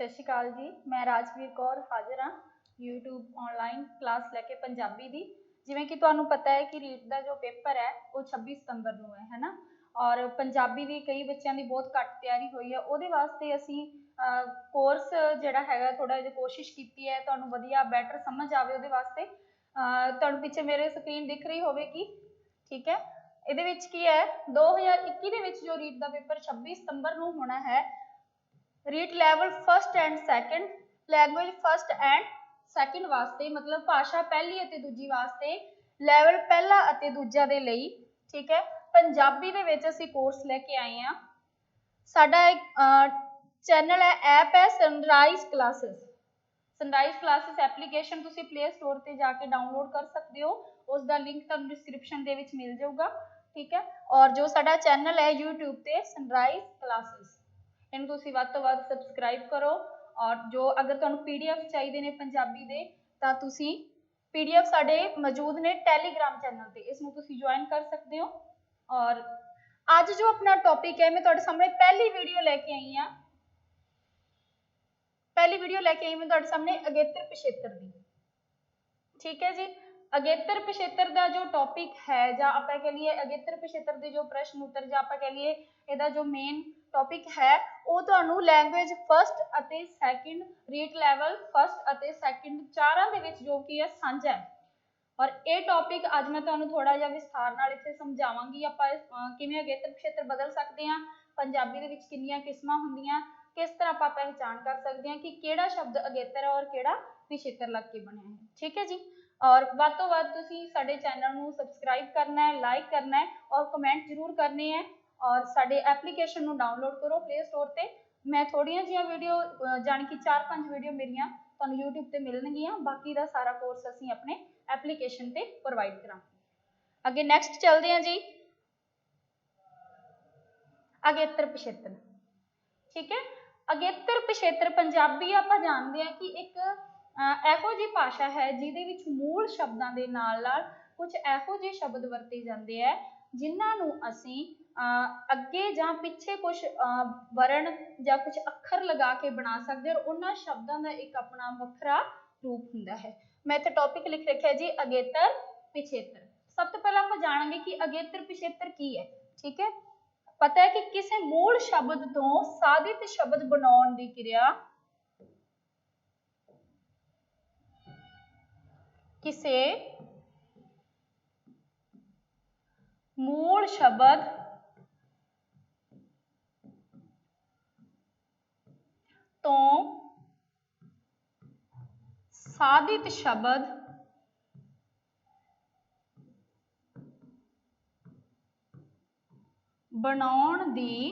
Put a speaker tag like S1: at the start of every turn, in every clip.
S1: ਸਤਿ ਸ਼੍ਰੀ ਅਕਾਲ ਜੀ। ਮੈਂ ਰਾਜਵੀਰ ਕੌਰ ਹਾਜ਼ਰ ਹਾਂ YouTube ਆਨਲਾਈਨ ਕਲਾਸ ਲੈ ਕੇ ਪੰਜਾਬੀ ਦੀ। ਜਿਵੇਂ ਕਿ ਤੁਹਾਨੂੰ ਪਤਾ ਹੈ ਕਿ ਰੀਟ ਦਾ ਜੋ ਪੇਪਰ ਹੈ ਉਹ 26 ਸਤੰਬਰ ਨੂੰ ਹੈ ਨਾ, ਔਰ ਪੰਜਾਬੀ ਦੀ ਕਈ ਬੱਚਿਆਂ ਦੀ ਬਹੁਤ ਘੱਟ ਤਿਆਰੀ ਹੋਈ ਹੈ। ਉਹਦੇ ਵਾਸਤੇ ਅਸੀਂ ਕੋਰਸ ਜਿਹੜਾ ਹੈਗਾ ਥੋੜਾ ਜਿਹਾ ਕੋਸ਼ਿਸ਼ ਕੀਤੀ ਹੈ ਤੁਹਾਨੂੰ ਵਧੀਆ ਬੈਟਰ ਸਮਝ ਆਵੇ ਉਹਦੇ ਵਾਸਤੇ। ਤੁਹਾਨੂੰ ਪਿੱਛੇ ਮੇਰੇ ਸਕਰੀਨ ਦਿਖ ਰਹੀ ਹੋਵੇਗੀ, ਠੀਕ ਹੈ। ਇਹਦੇ ਵਿੱਚ ਕੀ ਹੈ, 2021 ਦੇ ਵਿੱਚ ਜੋ ਰੀਟ ਦਾ ਪੇਪਰ 26 ਸਤੰਬਰ ਨੂੰ ਹੋਣਾ ਹੈ, writ level first and second, language first and second ਵਾਸਤੇ, ਮਤਲਬ ਭਾਸ਼ਾ ਪਹਿਲੀ ਅਤੇ ਦੂਜੀ ਵਾਸਤੇ ਲੈਵਲ ਪਹਿਲਾ ਅਤੇ ਦੂਜਾ ਦੇ ਲਈ, ਠੀਕ ਹੈ। ਪੰਜਾਬੀ ਦੇ ਵਿੱਚ ਅਸੀਂ ਕੋਰਸ ਲੈ ਕੇ ਆਏ ਹਾਂ। ਸਾਡਾ ਇੱਕ ਚੈਨਲ ਹੈ, ਐਪ ਹੈ sunrise classes. Sunrise classes application ਤੁਸੀਂ ਪਲੇ ਸਟੋਰ ਤੇ ਜਾ ਕੇ ਡਾਊਨਲੋਡ ਕਰ ਸਕਦੇ ਹੋ, ਉਸ ਦਾ ਲਿੰਕ ਤੁਹਾਨੂੰ ਡਿਸਕ੍ਰਿਪਸ਼ਨ ਦੇ ਵਿੱਚ ਮਿਲ ਜਾਊਗਾ, ਠੀਕ ਹੈ। ਔਰ ਜੋ ਸਾਡਾ ਚੈਨਲ ਹੈ YouTube ਤੇ ਸਨਰਾਈਜ਼ ਕਲਾਸਿਸ, ਇਹਨੂੰ ਤੁਸੀਂ ਵੱਧ ਤੋਂ ਵੱਧ ਸਬਸਕ੍ਰਾਈਬ ਕਰੋ। ਔਰ ਜੋ ਅਗਰ ਤੁਹਾਨੂੰ PDF ਚਾਹੀਦੇ ਨੇ ਪੰਜਾਬੀ ਦੇ ਤਾਂ ਤੁਸੀਂ PDF ਸਾਡੇ ਮੌਜੂਦ ਨੇ ਟੈਲੀਗ੍ਰਾਮ ਚੈਨਲ ਤੇ, ਇਸ ਨੂੰ ਤੁਸੀਂ ਜੁਆਇਨ ਕਰ ਸਕਦੇ ਹੋ। ਔਰ ਅੱਜ ਜੋ ਆਪਣਾ ਟੌਪਿਕ ਹੈ, ਮੈਂ ਤੁਹਾਡੇ ਸਾਹਮਣੇ ਪਹਿਲੀ ਵੀਡੀਓ ਲੈ ਕੇ ਆਈ ਹਾਂ। ਪਹਿਲੀ ਵੀਡੀਓ ਲੈ ਕੇ ਆਈ ਮੈਂ ਤੁਹਾਡੇ ਸਾਹਮਣੇ ਅਗੇਤਰ ਪਿਛੇਤਰ ਦੀ, ਠੀਕ ਹੈ ਜੀ। ਅਗੇਤਰ ਪਿਛੇਤਰ ਦਾ ਜੋ ਟੌਪਿਕ ਹੈ, ਜਾਂ ਆਪਾਂ ਕਹ ਲਈਏ ਅਗੇਤਰ ਪਿਛੇਤਰ ਦੇ ਜੋ ਪ੍ਰਸ਼ਨ ਉੱਤਰ, ਜਾਂ ਆਪਾਂ ਕਹ ਲਈਏ ਇਹਦਾ ਜੋ ਮੇਨ ਟੌਪਿਕ ਹੈ, ਉਹ ਤੁਹਾਨੂੰ ਲੈਂਗੁਏਜ ਫਸਟ ਅਤੇ ਸੈਕਿੰਡ, ਰੀਟ ਲੈਵਲ ਫਸਟ ਅਤੇ ਸੈਕਿੰਡ ਚਾਰਾਂ ਦੇ ਵਿੱਚ ਜੋ ਕਿ ਹੈ ਸਾਂਝਾ ਹੈ। ਔਰ ਇਹ ਟੌਪਿਕ ਅੱਜ ਮੈਂ ਤੁਹਾਨੂੰ ਥੋੜਾ ਜਿਹਾ ਵਿਸਥਾਰ ਨਾਲ ਇੱਥੇ ਸਮਝਾਵਾਂਗੀ। ਆਪਾਂ ਕਿਵੇਂ ਅਗੇਤਰ ਪਿਛੇਤਰ ਬਦਲ ਸਕਦੇ ਹਾਂ, ਪੰਜਾਬੀ ਦੇ ਵਿੱਚ ਕਿੰਨੀਆਂ ਕਿਸਮਾਂ ਹੁੰਦੀਆਂ, ਕਿਸ ਤਰ੍ਹਾਂ ਆਪਾਂ ਪਹਿਚਾਣ ਕਰ ਸਕਦੇ ਹਾਂ ਕਿ ਕਿਹੜਾ ਸ਼ਬਦ ਅਗੇਤਰ ਹੈ ਔਰ ਕਿਹੜਾ ਪਿਛੇਤਰ ਲੱਗ ਕੇ ਬਣਿਆ ਹੈ, ਠੀਕ ਹੈ ਜੀ। ਔਰ ਵੱਧ ਤੋਂ ਵੱਧ ਤੁਸੀਂ ਸਾਡੇ ਚੈਨਲ ਨੂੰ ਸਬਸਕ੍ਰਾਈਬ ਕਰਨਾ ਹੈ, ਲਾਈਕ ਕਰਨਾ ਹੈ ਔਰ ਕਮੈਂਟ ਜ਼ਰੂਰ ਕਰਨੇ ਹੈ। ਔਰ ਸਾਡੇ ਐਪਲੀਕੇਸ਼ਨ ਨੂੰ ਡਾਊਨਲੋਡ ਕਰੋ ਪਲੇ ਸਟੋਰ ਤੇ। ਮੈਂ ਥੋੜੀਆਂ ਜਿਹੀਆਂ ਵੀਡੀਓ, ਜਾਣੀ ਕਿ 4-5 ਵੀਡੀਓ ਮੇਰੀਆਂ ਤੁਹਾਨੂੰ YouTube ਤੇ ਮਿਲਣਗੀਆਂ, ਬਾਕੀ ਦਾ ਸਾਰਾ ਕੋਰਸ ਅਸੀਂ ਆਪਣੇ ਐਪਲੀਕੇਸ਼ਨ ਤੇ ਪ੍ਰੋਵਾਈਡ ਕਰਾਂਗੇ। ਅੱਗੇ ਨੈਕਸਟ ਚੱਲਦੇ ਹਾਂ ਜੀ, ਅਗੇਤਰ ਪਿਛੇਤਰ, ਠੀਕ ਹੈ। ਅਗੇਤਰ ਪਿਛੇਤਰ ਪੰਜਾਬੀ ਆਪਾਂ ਜਾਣਦੇ ਹਾਂ ਕਿ ਇੱਕ ਇਹੋ ਜਿਹੀ ਭਾਸ਼ਾ ਹੈ ਜਿਹਦੇ ਵਿੱਚ ਮੂਲ ਸ਼ਬਦਾਂ ਦੇ ਨਾਲ ਨਾਲ ਕੁਝ ਇਹੋ ਜਿਹੇ ਸ਼ਬਦ ਵਰਤੇ ਜਾਂਦੇ ਹੈ ਜਿਨ੍ਹਾਂ ਨੂੰ ਅਸੀਂ ਅੱਗੇ ਜਾਂ ਪਿੱਛੇ ਕੁਝ ਵਰਣ ਜਾਂ ਕੁਝ ਅੱਖਰ ਲਗਾ ਕੇ ਬਣਾ ਸਕਦੇ ਹਾਂ, ਔਰ ਉਹਨਾਂ ਸ਼ਬਦਾਂ ਦਾ ਇੱਕ ਆਪਣਾ ਵੱਖਰਾ ਰੂਪ ਹੁੰਦਾ ਹੈ। ਮੈਂ ਇੱਥੇ ਟੌਪਿਕ ਲਿਖ ਰੱਖਿਆ ਜੀ, ਅਗੇਤਰ ਪਿਛੇਤਰ। ਸਭ ਤੋਂ ਪਹਿਲਾਂ ਆਪਾਂ ਜਾਣਾਂਗੇ ਕਿ ਅਗੇਤਰ ਪਿਛੇਤਰ ਕੀ ਹੈ, ਠੀਕ ਹੈ। ਪਤਾ ਹੈ ਕਿ ਕਿਸੇ ਮੂਲ ਸ਼ਬਦ ਤੋਂ ਸਾਧਿਤ ਸ਼ਬਦ ਬਣਾਉਣ ਦੀ ਕਿਰਿਆ, ਕਿਸੇ ਮੂਲ ਸ਼ਬਦ ਤੋਂ ਸਾਧਿਤ ਸ਼ਬਦ ਬਣਾਉਣ ਦੀ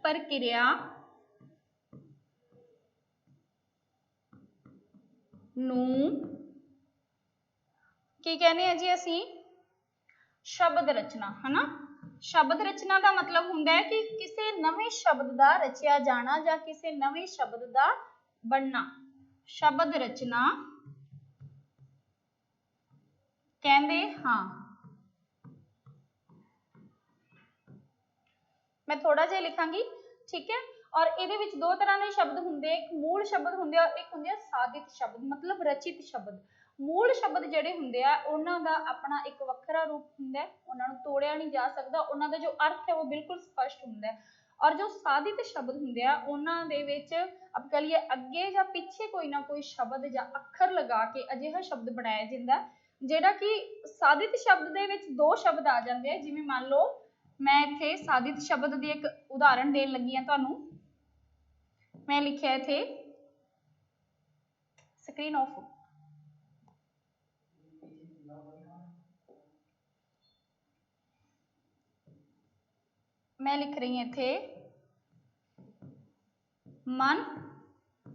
S1: ਪ੍ਰਕਿਰਿਆ ਨੂੰ ਕੀ ਕਹਿੰਦੇ ਆ ਜੀ ਅਸੀਂ, ਸ਼ਬਦ ਰਚਨਾ, ਹਨਾ। ਸ਼ਬਦ ਰਚਨਾ ਦਾ ਮਤਲਬ ਹੁੰਦਾ ਹੈ ਕਿ ਕਿਸੇ ਨਵੇਂ ਸ਼ਬਦ ਦਾ ਰਚਿਆ ਜਾਣਾ ਜਾਂ ਕਿਸੇ ਨਵੇਂ ਸ਼ਬਦ ਦਾ ਬਣਨਾ, ਸ਼ਬਦ ਰਚਨਾ ਕਹਿੰਦੇ ਹਾਂ। ਮੈਂ ਥੋੜਾ ਜਿਹਾ ਲਿਖਾਂਗੀ, ਠੀਕ ਹੈ। ਔਰ ਇਹਦੇ ਵਿੱਚ ਦੋ ਤਰ੍ਹਾਂ ਦੇ ਸ਼ਬਦ ਹੁੰਦੇ, ਇੱਕ ਮੂਲ ਸ਼ਬਦ ਹੁੰਦੇ ਆ, ਇੱਕ ਹੁੰਦੇ ਆ ਸਾਧਿਤ ਸ਼ਬਦ, ਮਤਲਬ ਰਚਿਤ ਸ਼ਬਦ। ਮੂਲ ਸ਼ਬਦ ਜਿਹੜੇ ਹੁੰਦੇ ਆ ਉਹਨਾਂ ਦਾ ਆਪਣਾ ਇੱਕ ਵੱਖਰਾ ਰੂਪ ਹੁੰਦਾ, ਉਹਨਾਂ ਨੂੰ ਤੋੜਿਆ ਨਹੀਂ ਜਾ ਸਕਦਾ, ਉਹਨਾਂ ਦਾ ਜੋ ਅਰਥ ਹੈ ਉਹ ਬਿਲਕੁਲ ਸਪਸ਼ਟ ਹੁੰਦਾ ਹੈ। ਔਰ ਜੋ ਸਾਧਿਤ ਸ਼ਬਦ ਹੁੰਦੇ ਆ ਉਹਨਾਂ ਦੇ ਵਿੱਚ ਆਪਾਂ ਕਹ ਲਈਏ ਅੱਗੇ ਜਾਂ ਪਿੱਛੇ ਕੋਈ ਨਾ ਕੋਈ ਸ਼ਬਦ ਜਾਂ ਅੱਖਰ ਲਗਾ ਕੇ ਅਜਿਹਾ ਸ਼ਬਦ ਬਣਾਇਆ ਜਾਂਦਾ ਜਿਹੜਾ ਕਿ ਸਾਧਿਤ ਸ਼ਬਦ ਦੇ ਵਿੱਚ ਦੋ ਸ਼ਬਦ ਆ ਜਾਂਦੇ ਆ। ਜਿਵੇਂ ਮੰਨ ਲਓ ਮੈਂ ਇੱਥੇ ਸਾਧਿਤ ਸ਼ਬਦ ਦੀ ਇੱਕ ਉਦਾਹਰਣ ਦੇਣ ਲੱਗੀ ਹਾਂ ਤੁਹਾਨੂੰ। ਮੈਂ ਲਿਖਿਆ ਇੱਥੇ, ਸਕਰੀਨ ਆਫ, ਮੈਂ ਲਿਖ ਰਹੀ ਹਾਂ ਇੱਥੇ ਮਨ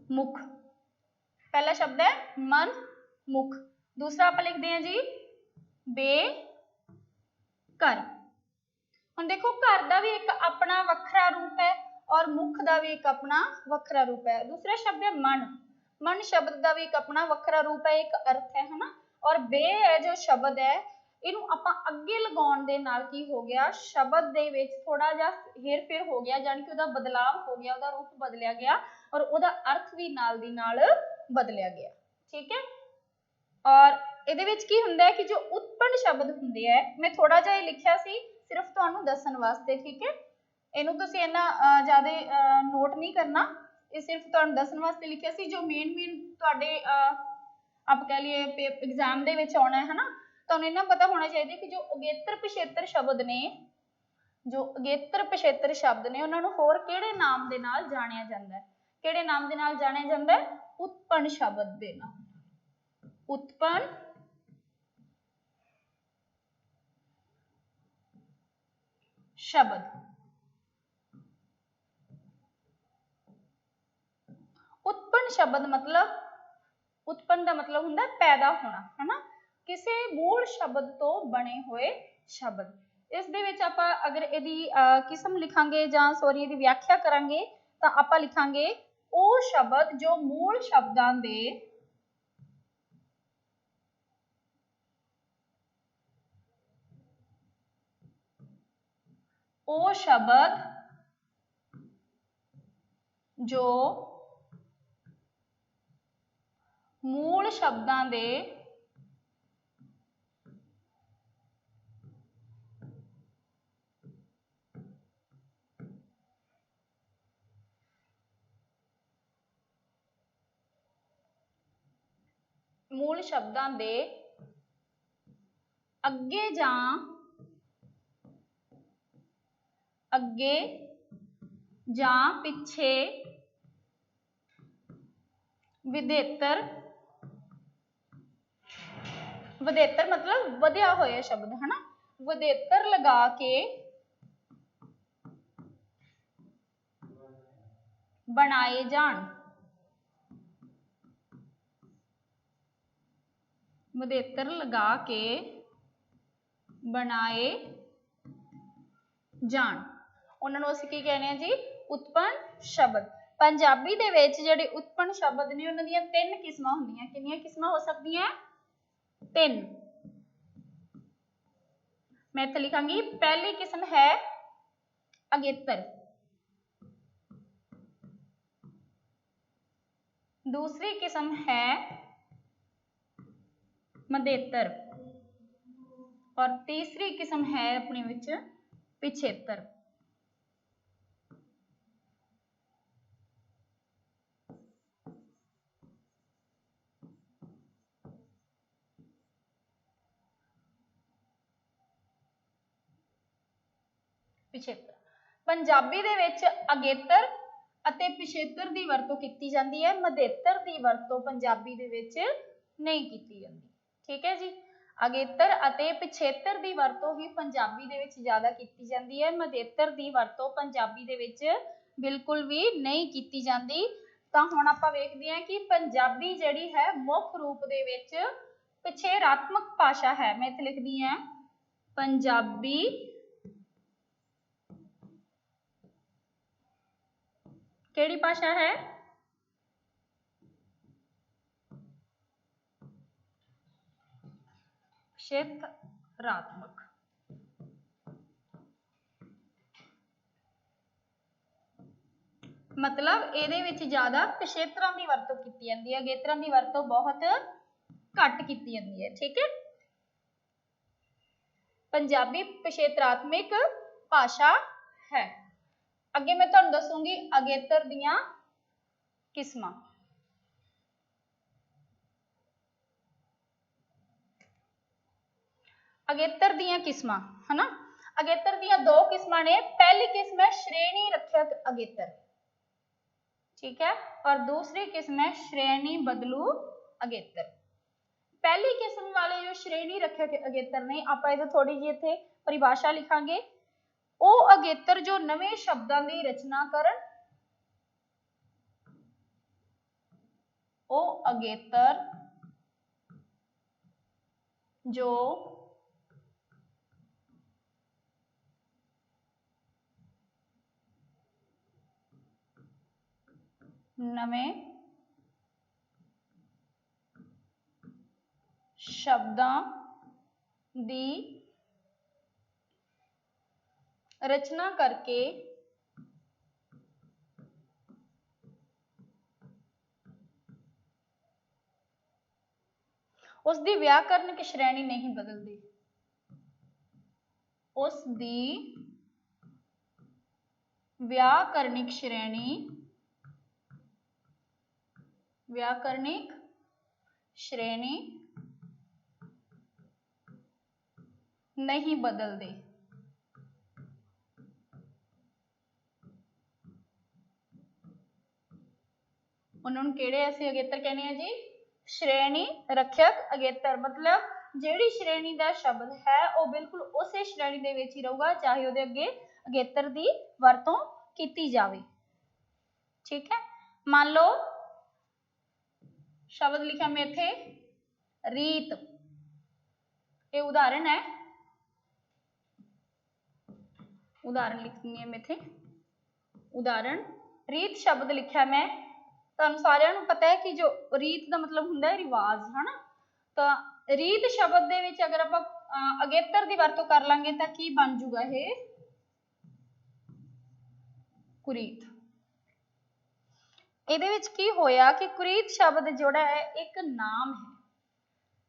S1: ਮੁਖ। ਪਹਿਲਾ ਸ਼ਬਦ ਹੈ ਮਨ ਮੁਖ, ਦੂਸਰਾ ਆਪਾਂ ਲਿਖਦੇ ਹਾਂ ਜੀ ਬੇਘਰ। ਹੁਣ ਦੇਖੋ ਘਰ ਦਾ ਵੀ ਇੱਕ ਆਪਣਾ ਵੱਖਰਾ ਰੂਪ ਹੈ ਔਰ ਮੁਖ ਦਾ ਵੀ ਇੱਕ ਆਪਣਾ ਵੱਖਰਾ ਰੂਪ ਹੈ। ਦੂਸਰਾ ਸ਼ਬਦ ਹੈ ਮਨ, ਮਨ ਸ਼ਬਦ ਦਾ ਵੀ ਇੱਕ ਆਪਣਾ ਵੱਖਰਾ ਰੂਪ ਹੈ, ਇੱਕ ਅਰਥ ਹੈ, ਹਨਾ। ਔਰ ਬੇ ਹੈ ਜੋ ਸ਼ਬਦ ਹੈ, ਇਹਨੂੰ ਆਪਾਂ ਅੱਗੇ ਲਗਾਉਣ ਦੇ ਨਾਲ ਕੀ ਹੋ ਗਿਆ, ਸ਼ਬਦ ਦੇ ਵਿੱਚ ਥੋੜਾ ਜਿਹਾ ਹੇਰ ਫੇਰ ਹੋ ਗਿਆ, ਜਾਨੀ ਕਿ ਉਹਦਾ ਬਦਲਾਵ ਹੋ ਗਿਆ, ਉਹਦਾ ਰੂਪ ਬਦਲਿਆ ਗਿਆ ਔਰ ਉਹਦਾ ਅਰਥ ਵੀ ਨਾਲ ਦੀ ਨਾਲ ਬਦਲਿਆ ਗਿਆ। ਠੀਕ ਹੈ, ਔਰ ਇਹਦੇ ਵਿੱਚ ਕੀ ਹੁੰਦਾ ਹੈ ਕਿ ਜੋ ਉਤਪੰਨ ਸ਼ਬਦ ਹੁੰਦੇ ਹੈ, ਮੈਂ ਥੋੜਾ ਜਿਹਾ ਇਹ ਲਿਖਿਆ ਸੀ ਸਿਰਫ ਤੁਹਾਨੂੰ ਦੱਸਣ ਵਾਸਤੇ। ਠੀਕ ਹੈ, ਇਹਨੂੰ ਤੁਸੀਂ ਇੰਨਾ ਜ਼ਿਆਦਾ ਨੋਟ ਨਹੀਂ ਕਰਨਾ, ਇਹ ਸਿਰਫ ਤੁਹਾਨੂੰ ਦੱਸਣ ਵਾਸਤੇ ਲਿਖਿਆ ਸੀ। ਜੋ ਮੇਨ ਤੁਹਾਡੇ ਆਪ ਕਹਿ ਲਈਏ ਐਗਜ਼ਾਮ ਦੇ ਵਿੱਚ ਆਉਣਾ ਹੈ ਨਾ, ਤੁਹਾਨੂੰ ਇਹਨਾਂ ਪਤਾ ਹੋਣਾ ਚਾਹੀਦਾ ਕਿ ਜੋ ਅਗੇਤਰ ਪਿਛੇਤਰ ਸ਼ਬਦ ਨੇ, ਜੋ ਅਗੇਤਰ ਪਿਛੇਤਰ ਸ਼ਬਦ ਨੇ, ਉਹਨਾਂ ਨੂੰ ਹੋਰ ਕਿਹੜੇ ਨਾਮ ਦੇ ਨਾਲ ਜਾਣਿਆ ਜਾਂਦਾ ਹੈ? ਕਿਹੜੇ ਨਾਮ ਦੇ ਨਾਲ ਜਾਣਿਆ ਜਾਂਦਾ ਹੈ? ਉਤਪੰਨ ਸ਼ਬਦ ਦੇ ਨਾਲ। ਉਤਪੰਨ ਸ਼ਬਦ। ਉਤਪੰਨ ਸ਼ਬਦ ਮਤਲਬ, ਉਤਪੰਨ ਦਾ ਮਤਲਬ ਹੁੰਦਾ ਪੈਦਾ ਹੋਣਾ, ਹੈ ਨਾ, ਕਿਸੇ ਮੂਲ ਸ਼ਬਦ ਤੋਂ ਬਣੇ ਹੋਏ ਸ਼ਬਦ। ਇਸ ਦੇ ਵਿੱਚ ਆਪਾਂ ਅਗਰ ਇਹਦੀ ਕਿਸਮ ਲਿਖਾਂਗੇ ਜਾਂ ਸੌਰੀ ਇਹਦੀ ਵਿਆਖਿਆ ਕਰਾਂਗੇ ਤਾਂ ਆਪਾਂ ਲਿਖਾਂਗੇ ਉਹ ਸ਼ਬਦ ਜੋ ਮੂਲ ਸ਼ਬਦਾਂ ਦੇ ਉਹ ਸ਼ਬਦ ਜੋ ਮੂਲ ਸ਼ਬਦਾਂ ਦੇ ਮੂਲ ਸ਼ਬਦਾਂ ਦੇ ਅੱਗੇ ਜਾਂ ਪਿੱਛੇ ਵਿਦੇਤਰ, ਵਿਦੇਤਰ ਮਤਲਬ ਵਧਿਆ ਹੋਇਆ ਸ਼ਬਦ, ਹੈ ਨਾ, ਵਿਦੇਤਰ ਲਗਾ ਕੇ ਬਣਾਏ ਜਾਣ, ਵਿਦੇਤਰ ਲਗਾ ਕੇ ਬਣਾਏ ਜਾਣ, ਉਹਨਾਂ ਨੂੰ ਅਸੀਂ ਕੀ ਕਹਿੰਦੇ ਆ ਜੀ? ਉਤਪੰਨ ਸ਼ਬਦ। ਪੰਜਾਬੀ ਦੇ ਵਿੱਚ ਜਿਹੜੇ ਉਤਪੰਨ ਸ਼ਬਦ ਨੇ ਉਹਨਾਂ ਦੀਆਂ 3 ਕਿਸਮਾਂ ਹੁੰਦੀਆਂ। ਕਿੰਨੀਆਂ ਕਿਸਮਾਂ ਹੋ ਸਕਦੀਆਂ? 3। ਮੈਂ ਇੱਥੇ ਲਿਖਾਂਗੀ, ਪਹਿਲੀ ਕਿਸਮ ਹੈ ਅਗੇਤਰ, दूसरी किस्म है मदेतर और तीसरी किस्म है अपने विच पिछेतर। पिछेतर पंजाबी दे विच अगेतर ਅਤੇ ਪਿਛੇਤਰ ਦੀ ਵਰਤੋਂ ਕੀਤੀ ਜਾਂਦੀ ਹੈ, ਮਧੇਤਰ ਦੀ ਵਰਤੋਂ ਪੰਜਾਬੀ ਦੇ ਵਿੱਚ ਨਹੀਂ ਕੀਤੀ ਜਾਂਦੀ। ਠੀਕ ਹੈ ਜੀ, ਅਗੇਤਰ ਅਤੇ ਪਿਛੇਤਰ ਦੀ ਵਰਤੋਂ ਹੀ ਪੰਜਾਬੀ ਦੇ ਵਿੱਚ ਜ਼ਿਆਦਾ ਕੀਤੀ ਜਾਂਦੀ ਹੈ, ਮਧੇਤਰ ਦੀ ਵਰਤੋਂ ਪੰਜਾਬੀ ਦੇ ਵਿੱਚ ਬਿਲਕੁਲ ਵੀ ਨਹੀਂ ਕੀਤੀ ਜਾਂਦੀ। ਤਾਂ ਹੁਣ ਆਪਾਂ ਵੇਖਦੇ ਹਾਂ ਕਿ ਪੰਜਾਬੀ ਜਿਹੜੀ ਹੈ ਮੁੱਖ ਰੂਪ ਦੇ ਵਿੱਚ ਪਿਛੇਰਾਤਮਕ ਭਾਸ਼ਾ ਹੈ। ਮੈਂ ਇੱਥੇ ਲਿਖਦੀ ਹਾਂ ਪੰਜਾਬੀ ਕਿਹੜੀ ਭਾਸ਼ਾ ਹੈ? ਪਿਛੇਤਰਾਤਮਕ। ਮਤਲਬ ਇਹਦੇ ਵਿੱਚ ਜ਼ਿਆਦਾ ਪਿਛੇਤਰਾਂ ਦੀ ਵਰਤੋਂ ਕੀਤੀ ਜਾਂਦੀ ਹੈ, ਅਗੇਤਰਾਂ ਦੀ ਵਰਤੋਂ ਬਹੁਤ ਘੱਟ ਕੀਤੀ ਜਾਂਦੀ ਹੈ। ਠੀਕ ਹੈ, ਪੰਜਾਬੀ ਪਿਛੇਤਰਾਤਮਕ ਭਾਸ਼ਾ ਹੈ। ਅੱਗੇ ਮੈਂ ਤੁਹਾਨੂੰ ਦੱਸੂਗੀ ਅਗੇਤਰ ਦੀਆਂ ਕਿਸਮਾਂ। ਅਗੇਤਰ ਦੀਆਂ ਕਿਸਮਾਂ, ਹਨਾ, ਅਗੇਤਰ ਦੀਆਂ 2 ਕਿਸਮਾਂ ਨੇ। ਪਹਿਲੀ ਕਿਸਮ ਹੈ ਸ਼੍ਰੇਣੀ ਰੱਖਿਅਕ ਅਗੇਤਰ, ठीक है, और दूसरी किस्म है श्रेणी बदलू अगेतर। पहली किस्म वाले जो श्रेणी रखियक अगेतर ने, आप इधर थोड़ी जी इत्थे परिभाषा लिखांगे, ਉਹ ਅਗੇਤਰ ਜੋ ਨਵੇਂ ਸ਼ਬਦਾਂ ਦੀ ਰਚਨਾ ਕਰਨ, ਉਹ ਅਗੇਤਰ ਜੋ ਨਵੇਂ ਸ਼ਬਦਾਂ दी रचना करके उसकी व्याकरणिक श्रेणी नहीं बदलती। उसकी व्याकरणिक श्रेणी नहीं बदलते। उन्होंने किहड़े असीं अगेतर कहने हैं जी? श्रेणी रक्षक अगेतर। मतलब जिहड़ी श्रेणी का शब्द है वो बिल्कुल उसे श्रेणी दे विच ही रहूगा, चाहे उहदे अगे अगेतर की वरतों कीती जावे। ठीक है, मान लो शब्द लिखा मैं इत्थे रीत, ये उदाहरण है, उदाहरण लिखनी है मैं इत्थे उदाहरण रीत शब्द लिखा मैं। तुहानूं सारिआं नूं पता है कि जो रीत का मतलब हुंदा है रिवाज, है ना। तो रीत शब्द दे विच अगर आपां अगेतर की वरतों कर लांगे तो की बन जूगा ये? कुरीत। इहदे विच की होया कि कुरीत शब्द जोड़ा है एक नाम है,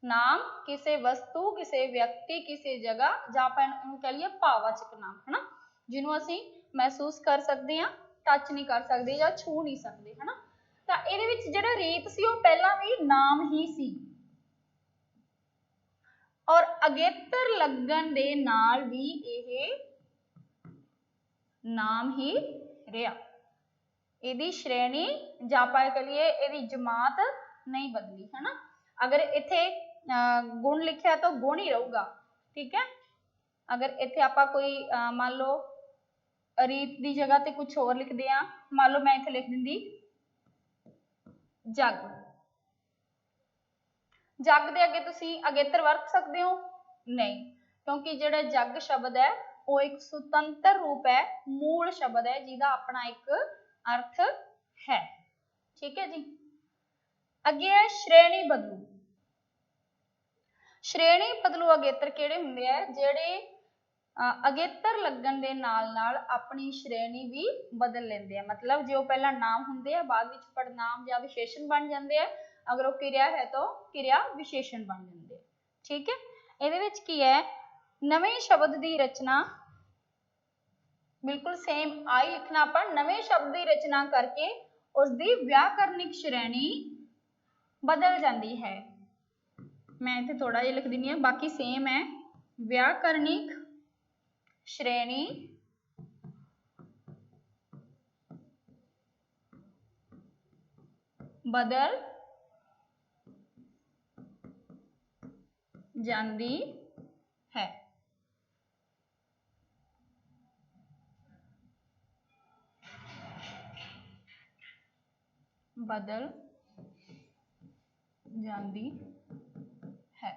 S1: नाम किसी वस्तु, किसी व्यक्ति, किसी जगह, जां आपां इहनूं कह लईए भाववाचक नाम, है ना, जिन्हों असीं महसूस कर सकते हैं, टच नहीं कर सकते या छू नहीं सकते, है ना। तो इहदे विच जिहड़ा रीत सी वो पहलां भी नाम ही सी और अगेतर लगन दे नाल भी यह नाम ही रहा। इहदी श्रेणी जां आपां कह लईए इहदी जमात नहीं बदली, है ना। अगर इत्थे गुण लिखा तो गुण ही रहूगा। ठीक है, अगर इत्थे आपां कोई मान लो रीत की जगह ते कुछ होर लिखते हैं, मान लो मैं इत्थे लिख दिंदी जग, जग दे अगे तुसीं अगेतर वरत सकते हो? नहीं, क्योंकि जिहड़ा जग शब्द है वो एक सुतंत्र रूप है, मूल शब्द है जिहदा अपना एक अर्थ है। ठीक है जी, अगे है श्रेणी बदलू। श्रेणी बदलू अगेतर किहड़े हुंदे आ? जिहड़े अगेतर लगन दे नाल नाल अपनी श्रेणी भी बदल लेंदे आ। मतलब जो पहला नाम हुंदे आ बाद विच पड़नाम या विशेषण बन जांदे आ, अगर वो क्रिया है तो क्रिया विशेषण बन जांदे आ। ठीक है, इहदे विच की है नवे शब्द की रचना, बिल्कुल सेम आई लिखना आपां, नवे शब्द की रचना करके उसकी व्याकरणिक श्रेणी बदल जाती है। मैं इत्थे थोड़ा जिहा लिख दिंदी हां, बाकी सेम है। व्याकरणिक श्रेणी बदल जाती है। बदल जाती है।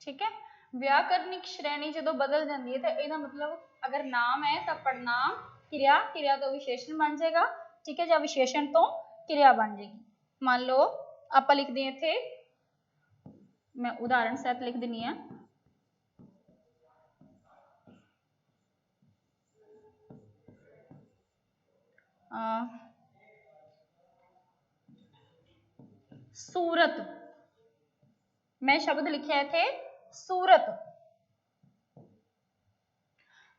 S1: ठीक है, व्याकरणिक श्रेणी जो बदल जाती है तो यह मतलब अगर नाम है तो पड़नाम क्रिया, क्रिया तो विशेषण बन जाएगा। ठीक है, या विशेषण तो क्रिया बन जाएगी। मान लो आप लिखते हैं इत्थे, मैं उदाहरण सहित लिख दिनी है, सूरत। मैं शब्द लिखा इत्थे सूरत,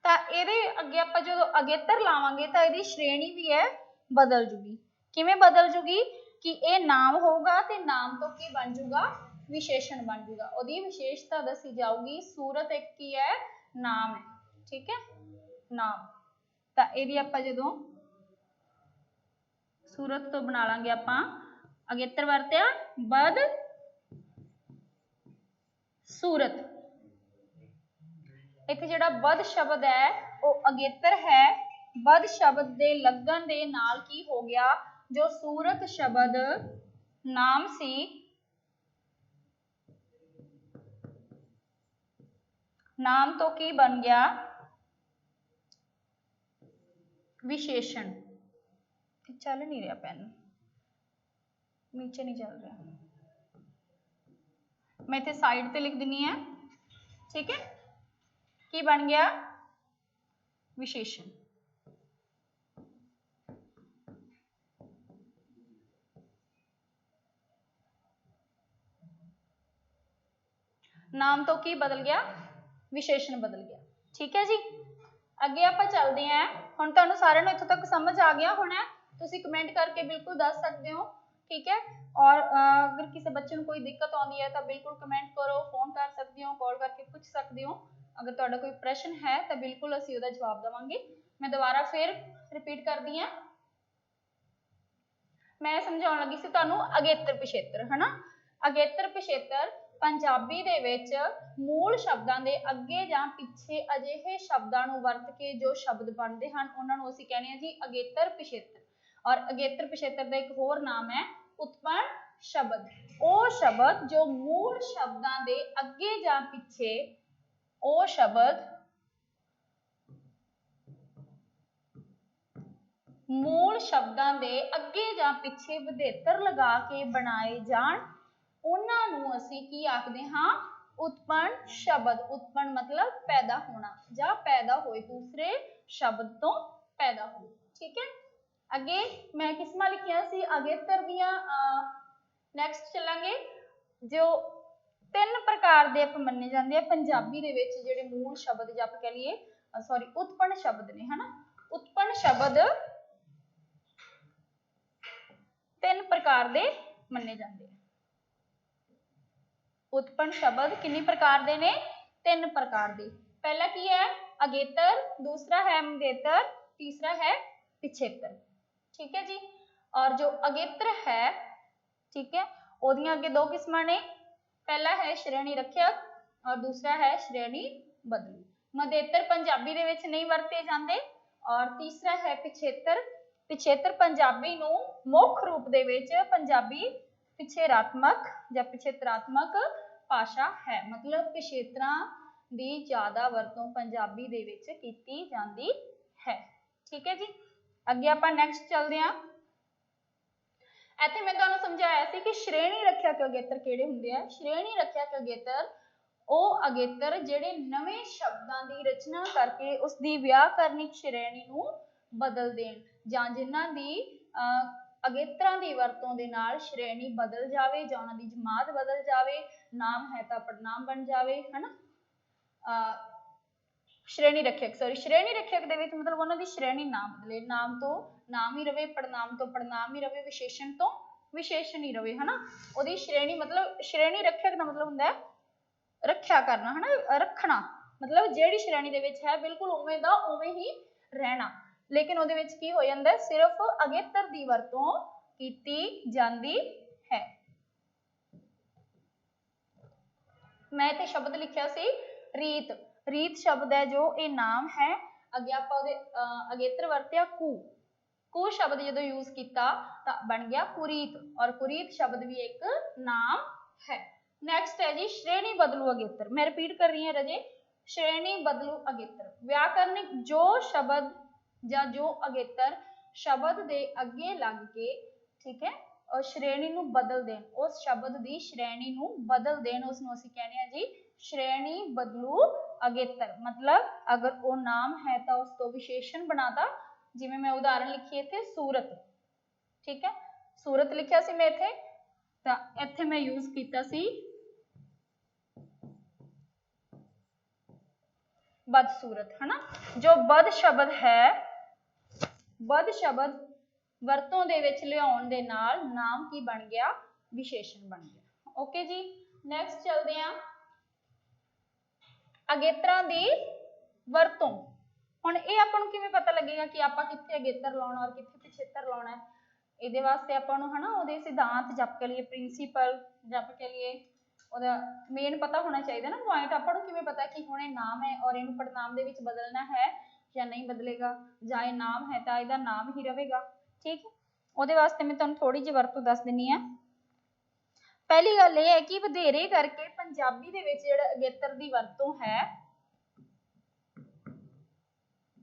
S1: तो ये अगे आप जो अगेतर लावांगे तो यदी श्रेणी भी है बदल जूगी। किवें बदल जूगी कि यह नाम होगा तो नाम तो की बन जूगा? विशेषण बन जूगा। उसकी विशेषता दसी जाऊगी। सूरत एक की है? नाम है। ठीक है, नाम। तो यदि आप जो सूरत तो बना लांगे आप अगेतर वरत्या बद सूरत। इत्थे जिहड़ा बद शब्द है वो अगेतर है, बद शब्द दे लगन दे नाल की हो गया, जो सूरत शब्द नाम सी नाम तो की बन गया? विशेषण। चल नहीं रहा पेन, नीचे नहीं चल रहा, मैं इत्थे साइड ते लिख दिनी है ठीक है, की बन गया विशेषण। नाम तो की बदल गया, विशेषण बदल गया। ठीक है जी, अगे आप चलते हैं। हुण तुहानूं सारिआं नूं इत्थों तक समझ आ गया होना, तुसीं कमेंट करके बिल्कुल दस सकते हो। ठीक है, और अगर किसी बच्चे को कोई दिक्कत आती है तो बिल्कुल कमेंट करो, फोन कर सकते हो, कॉल करके पूछ सकते हो। अगर तुहाडा कोई प्रश्न है तो बिल्कुल असीं उहदा जवाब देवांगे। मैं दोबारा फिर रिपीट करदी हां। मैं समझाउण लगी सी तुहानूं अगेतर पिछेतर, है ना। अगेतर पिछेतर पंजाबी दे विच मूल शब्दां दे अगे जां पिछे अजिहे शब्दां नूं वरत के जो शब्द बनदे हन उहनां नूं असीं कहने आ जी अगेतर पिछेतर। और अगेतर पिछेतर दा एक होर नाम है उत्पन्न शब्द। ਉਹ शब्द जो मूल शब्दां दे अगे जां पिछे ਉਹ शब्द मूल शब्दां दे अगे जां पिछे ਵਧੇਤਰ लगा के बनाए जाण ਉਹਨਾਂ ਨੂੰ ਅਸੀਂ ਕੀ ਆਖਦੇ ਹਾਂ, उत्पन्न शब्द। उत्पन्न मतलब पैदा होना ਜਾਂ पैदा होए, दूसरे शब्द तो पैदा हो। ठीक है, अगे मैं किस्मां लिखियां सी अगेतर दियां। नैक्सट चलांगे जो तीन प्रकार दे आप मन्ने जांदे आ पंजाबी दे विच जिहड़े मूल शब्द ਜਾਂ आप कह लईए सॉरी उत्पन्न शब्द ने, है ना। उत्पन्न शब्द तीन प्रकार दे मन्ने जांदे। उत्पन्न शब्द कितने प्रकार दे ने, तीन प्रकार दे। पहला की है अगेतर, दूसरा है मंगेतर, तीसरा है पिछेतर। ठीक है जी, और जो अगेतर है, ठीक है, ओदियां अगे दो किस्मां ने। पहला है श्रेणी रक्षक और दूसरा है श्रेणी बदलू। मंगेतर पंजाबी दे विच नहीं वरते जांदे। और तीसरा है पिछेतर। पिछेतर पंजाबी नूं मुख रूप दे विच पंजाबी पिछेरात्मक या पिछेतरात्मक भाषा है, मतलब पिछेतरां दी ज़्यादा वरतों पंजाबी दे विच कीती जांदी है। ठीक है जी, अगे आपां नैक्सट चलदे हां। इत्थे मैं तुहानूं समझाया सी कि श्रेणी रक्षक अगेतर किहड़े हुंदे आ। श्रेणी रक्षक अगेतर ਉਹ अगेतर ਜਿਹੜੇ ਨਵੇਂ ਸ਼ਬਦਾਂ ਦੀ ਰਚਨਾ ਕਰਕੇ ਉਸ ਦੀ ਵਿਆਕਰਨਿਕ ਸ਼੍ਰੇਣੀ ਨੂੰ ਬਦਲ ਦੇਣ ਜਾਂ ਜਿਨ੍ਹਾਂ ਦੀ ਅਗੇਤਰਾਂ ਦੀ ਵਰਤੋਂ ਦੇ ਨਾਲ ਸ਼੍ਰੇਣੀ ਬਦਲ ਜਾਵੇ ਜਾਂ ਉਹਨਾਂ ਦੀ ਜਮਾਤ ਬਦਲ ਜਾਵੇ, ਨਾਮ ਹੈ ਤਾਂ ਪੜਨਾਮ ਬਣ ਜਾਵੇ, है ना। श्रेणी रक्षक सॉरी श्रेणी रक्षक ਦੇ ਵਿੱਚ मतलब ਉਹਨਾਂ ਦੀ श्रेणी ना बदले, नाम तो नाम ही रहे, पड़नाम तो पड़नाम ही रहे, विशेषण तो विशेषण ही रहे, है ना। ਉਹਦੀ श्रेणी मतलब श्रेणी रक्षक ਦਾ मतलब ਹੁੰਦਾ है रखिया करना, है ना, रखना मतलब जेड़ी श्रेणी दे विच है बिल्कुल उवें दा उवें ही रहना। लेकिन ਉਹਦੇ ਵਿੱਚ ਕੀ ਹੋ ਜਾਂਦਾ है, सिर्फ अगेतर दी वरतों कीती जांदी है। मैं इत्थे शब्द लिखिया सी रीत। रीत शब्द है जो ये नाम है। अगे आपां ਉਹਦੇ अगेतर वरतिया कू। कू शब्द जदों यूज किया तो बन गया कुरीत, और कुरीत शब्द भी एक नाम है। नैक्सट है जी श्रेणी बदलू अगेतर। मैं रिपीट कर रही हूँ रजे, श्रेणी बदलू अगेतर व्याकरणिक जो शब्द या जो अगेतर शब्द दे अगे लग के, ठीक है, और श्रेणी नूं बदल देन, उस शब्द दी श्रेणी नूं बदल देन, उसनूं असीं कहने आ जी श्रेणी बदलू अगेतर। मतलब अगर वो नाम है तो उस तो विशेषण बनाता, जिवें मैं उदाहरण लिखी इत्थे सूरत। ठीक है, सूरत लिखिया सी मैं इत्थे, तो इत्थे मैं यूज कीता सी बदसूरत, है ना। जो बद शब्द है, बद शब्द वरतों दे विच लियाउण दे नाल नाम की बन गया, विशेषण बन गया। ओके जी, नैक्सट चलते हैं अगेतरां दी वरतों। हुण ये आपां नूं किवें पता लगेगा कि आपां कित्थे अगेतर लाउणा और कित्थे पिछेतर लाउणा है। इहदे वास्ते आपां नूं, है ना, उहदे सिद्धांत जप के लिए प्रिंसीपल जप के लिए ਉਹਦਾ मेन पता होना चाहिए ना। पॉइंट ਆਪਾਂ ਨੂੰ ਕਿਵੇਂ पता कि ਹੁਣ ਇਹ ਨਾਮ है और ਇਹਨੂੰ ਪੜਨਾਮ ਦੇ ਵਿੱਚ ਬਦਲਣਾ है ਜਾਂ नहीं बदलेगा, ਜਾਂ ਇਹ ਨਾਮ है ਤਾਂ ਇਹਦਾ ਨਾਮ ਹੀ ਰਹੇਗਾ। ठीक है, ਉਹਦੇ ਵਾਸਤੇ मैं ਤੁਹਾਨੂੰ ਥੋੜੀ ਜਿਹੀ ਵਰਤੋਂ ਦੱਸ ਦਿੰਨੀ ਆ। ਪਹਿਲੀ ਗੱਲ ਇਹ ਹੈ ਕਿ ਵਧੇਰੇ ਕਰਕੇ ਪੰਜਾਬੀ ਦੇ ਵਿੱਚ ਜਿਹੜਾ ਅਗੇਤਰ ਦੀ ਵਰਤੋਂ ਹੈ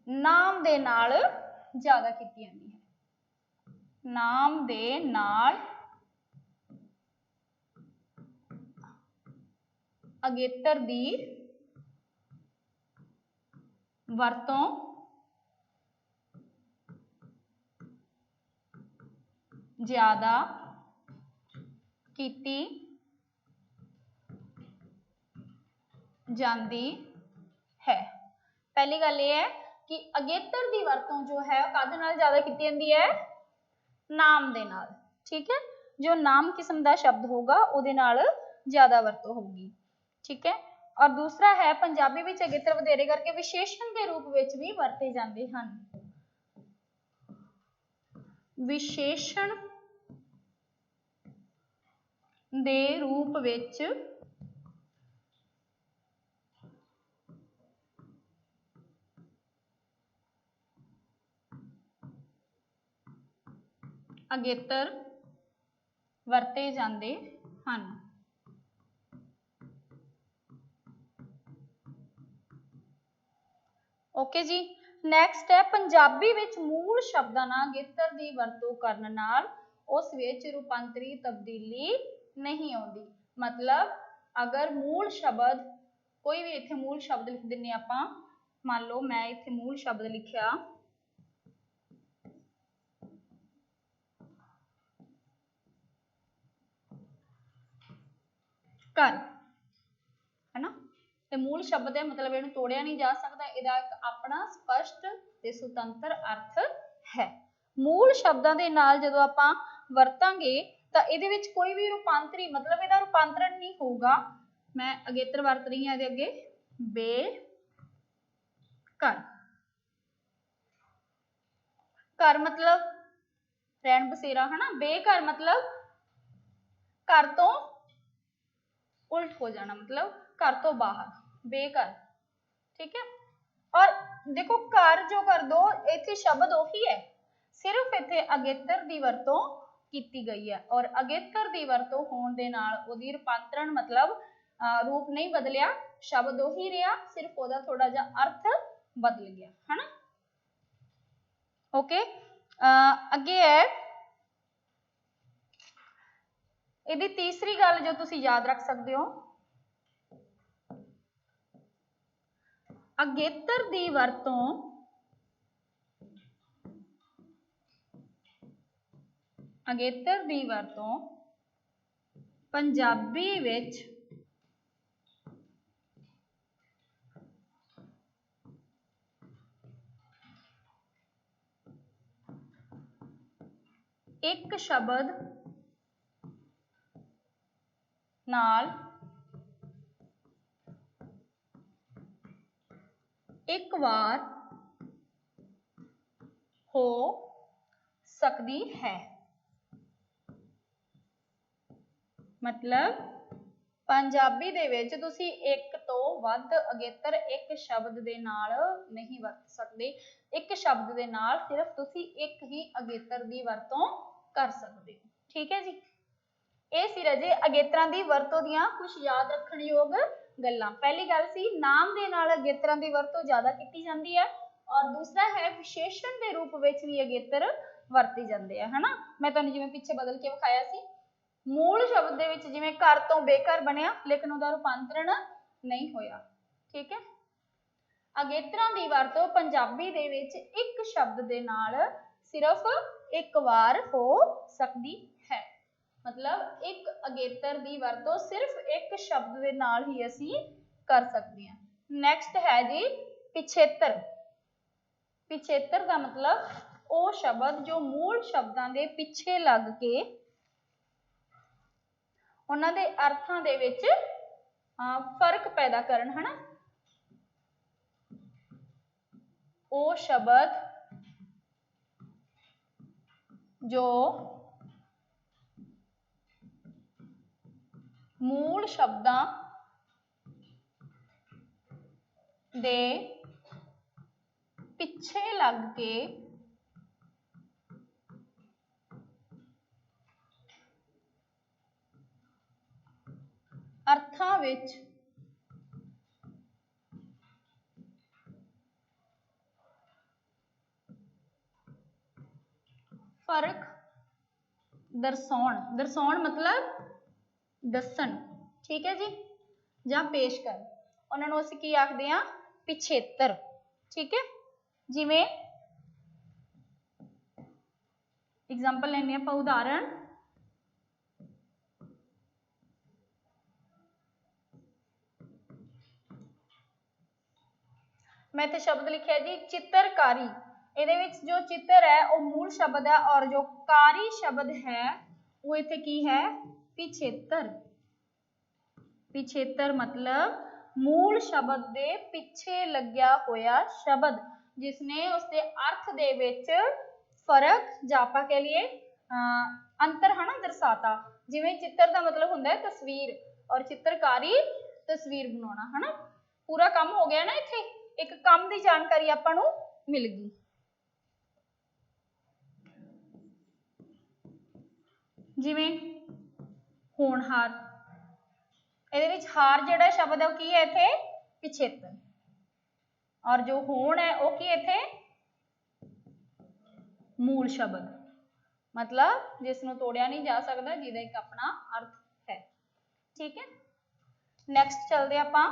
S1: ਨਾਮ ਦੇ ਨਾਲ ਜ਼ਿਆਦਾ ਕੀਤੀ ਜਾਂਦੀ ਹੈ। ਨਾਮ ਦੇ ਨਾਲ अगेतर दी ਵਰਤੋਂ ਜ਼ਿਆਦਾ ਕੀਤੀ ਜਾਂਦੀ है। पहली गल ये है कि अगेतर की वरतों जो है काहदे नाल ज़्यादा की जाती है, नाम दे नाल। ठीक है, जो नाम किस्म का शब्द होगा उहदे नाल ज़्यादा वरतों होगी। ठीक है, और दूसरा है पंजाबी विच अगेतर वधेरे करके विशेषण के रूप विच भी वरते जाते हैं। विशेषण दे रूप विच अगेतर वरते जाते हैं। ओके जी, नैक्सट है पंजाबी विच मूल शब्दां नाल अगेतर की वरतों करन नाल उस विच रूपांतरी तब्दीली नहीं आउंदी। मतलब अगर मूल शब्द कोई भी इत्थे मूल शब्द लिख दिंने आपां, मान लो मैं इत्थे मूल शब्द लिखिया घर, है ना, ते मूल शब्द है मतलब इहनूं तोड़िया नहीं जा सकता, इहदा एक अपना स्पष्ट ते सुतंत्र अर्थ है। मूल शब्दां दे नाल जदों आपां वरतांगे तां इहदे विच कोई भी रूपांतरी मतलब इहदा रूपांतरण नहीं होगा। मैं अगेतर वरत रही हां, इहदे अगे बेघर, घर मतलब रहन बसेरा, है ना, बेघर मतलब घर तो उल्ट हो जाना, मतलब घर तो बाहर, बेघर। ठीक है, और देखो घर जो कर दो इत्थे शब्द उही है, सिर्फ इत्थे अगेतर की वरतों की गई है, और अगेतर की वरतों होने दे नाल उहदी रूपांतरण मतलब रूप नहीं बदलिया, शब्द उही रहा, सिर्फ उहदा थोड़ा जिहा अर्थ बदल गया, है ना। ओके, अगे है इहदी तीसरी गल जो तुसीं याद रख सकते हो, अगेतर की वरतों पंजाबी विच एक शब्द नाल एक बार हो सकती है। मतलब पंजाबी दे विच तुसीं एक तो वध अगेतर एक शब्द दे नाल नहीं वरत सकते, एक शब्द दे नाल सिर्फ तुसीं एक ही अगेतर की वरतों कर सकते हो। ठीक है जी, ये सी रजे अगेतरां दी वरतों दियां कुछ याद रखण योग गल्लां। पहली गल सी नाम दे नाल अगेतरां दी वरतों ज़्यादा की जाती है, और दूसरा है विशेषण के रूप में भी अगेतर वरते जाते हैं, है ना। मैं तुहानूं जिवें पिछे बदल के विखाया सी, मूल शब्द दे विच जिवें घर तो बेघर बनिया लेकिन उहदा रूपांतरण नहीं होया। ठीक है, अगेतरां दी वरतों पंजाबी दे विच एक शब्द दे नाल सिर्फ एक बार हो सकती है। मतलब एक अगेतर की वरतों सिर्फ एक शब्द के नाल ही असी कर सकते हैं। नैक्सट है जी पिछेतर। पिछेतर का मतलब वो शब्द जो मूल शब्दां दे पिछे लग के उन्हां दे अर्थां दे विच फर्क पैदा करन, है ना। वो शब्द जो मूल शब्दां दे पिछे लग के अर्थां विच फर्क दर्शाउण, दर्शाउण मतलब दसन। ठीक है जी, जां पेश कर, उन्हां नूं असीं की आखदे हां पिछेतर। ठीक है। जिवें एग्जाम्पल लेने आप उदाहरण, मैं इत्थे शब्द लिखा जी चित्रकारी। ਇਹਦੇ ਵਿੱਚ जो चित्र है वो मूल शब्द है और जो कारी शब्द है वो इत्थे की है पिछेतर। पिछेतर मतलब मूल शब्द दे पिछे लग्या होया शब्द जिसने उसके अर्थ दे विच फर्क जां आपां कह लईए अंतर है ना दर्शाता। जिवें चित्र का मतलब हुंदा है तस्वीर और चित्रकारी तस्वीर बनाना है ना। पूरा काम हो गया ना, इत्थे एक काम की जानकारी आपां नूं मिल गई। जिवें होनहार, ਇਹਦੇ ਵਿੱਚ ਹਾਰ ਜਿਹੜਾ ਸ਼ਬਦ ਹੈ ਉਹ ਕੀ ਹੈ ਇੱਥੇ ਪਿਛੇਤਰ और जो होण है वो की ਇੱਥੇ मूल शब्द मतलब जिस ਨੂੰ ਤੋੜਿਆ नहीं जा सकता ਜਿਹਦਾ ਇੱਕ अपना अर्थ है। ठीक है, नैक्सट चलते ਆਪਾਂ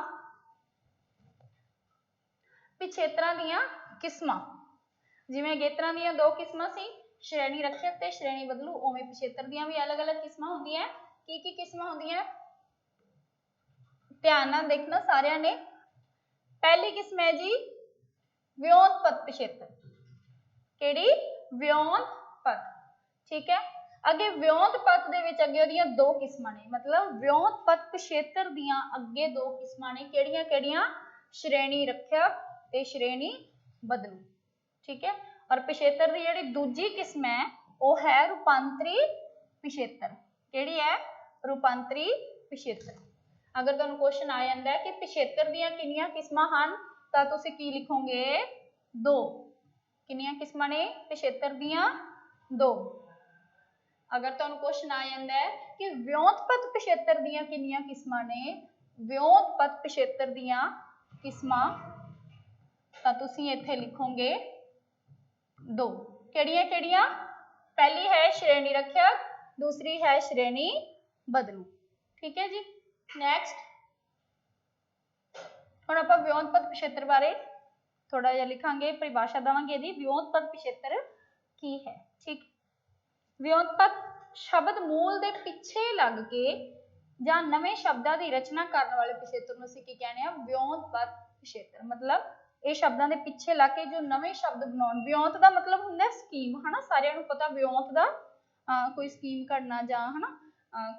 S1: पिछेतरां ਦੀਆਂ किस्मां। जिवें अगेतरां ਦੀਆਂ दो किस्मां सी, श्रेणी रक्षक ते श्रेणी बदलू, उवें पिछेतर ਦੀਆਂ भी अलग अलग किस्मां ਹੁੰਦੀਆਂ। की किस्मां ਹੁੰਦੀਆਂ ध्यान नाल देखना सारिਆਂ ने। पहली किस्म है जी व्योमपद पिछेतर। केड़ी व्योमपद, ठीक है। अगे व्योमपद दे विच अगे ओहदियां दो किस्मां ने, मतलब व्योमपद पिछेतर दियां अगे दो किस्मां ने। केड़ियां केड़ियां? श्रेणी रक्षक ते श्रेणी बदलू, ठीक है। और पिछेतर दी जिहड़ी दूजी किस्म है वो है रूपांतरी पिछेतर। केड़ी है? रूपांतरी पिछेतर। अगर तुहानूं क्वेश्चन आ जाता है कि पिछेतर दियां कितनियां किस्मां हन तां तुसीं की लिखोगे? दो। कितनियां किस्मां ने पिछेतर दियां? दो। अगर तुहानूं क्वेश्चन आ जाता है कि व्योमपद पिछेतर दियां कितनियां किस्मां ने, व्योमपद पिछेतर दियां किस्मां तां तुसीं इत्थे लिखोगे दो। केड़ियां केड़ियां? पहली है श्रेणी रक्षक, दूसरी है श्रेणी बदलू, ठीक है जी। नैक्सट हुण आपां व्योमपद पिछेतर बारे थोड़ा जिहा लिखांगे, परिभाषा देवांगे इहदी व्योमपद पिछेतर की है, ठीक। व्योमपद शब्द मूल दे पिछे लग के जां नवे शब्दां दी रचना करने वाले पिछेतर नूं असीं की कहने आ? व्योमपद पिछेतर। मतलब ये शब्दां दे पिछे लग के जो नवे शब्द बनाउण। व्योंत दा मतलब हुंदा स्कीम, है ना। सारिआं नूं पता व्योंत दा कोई स्कीम घड़ना जां है ना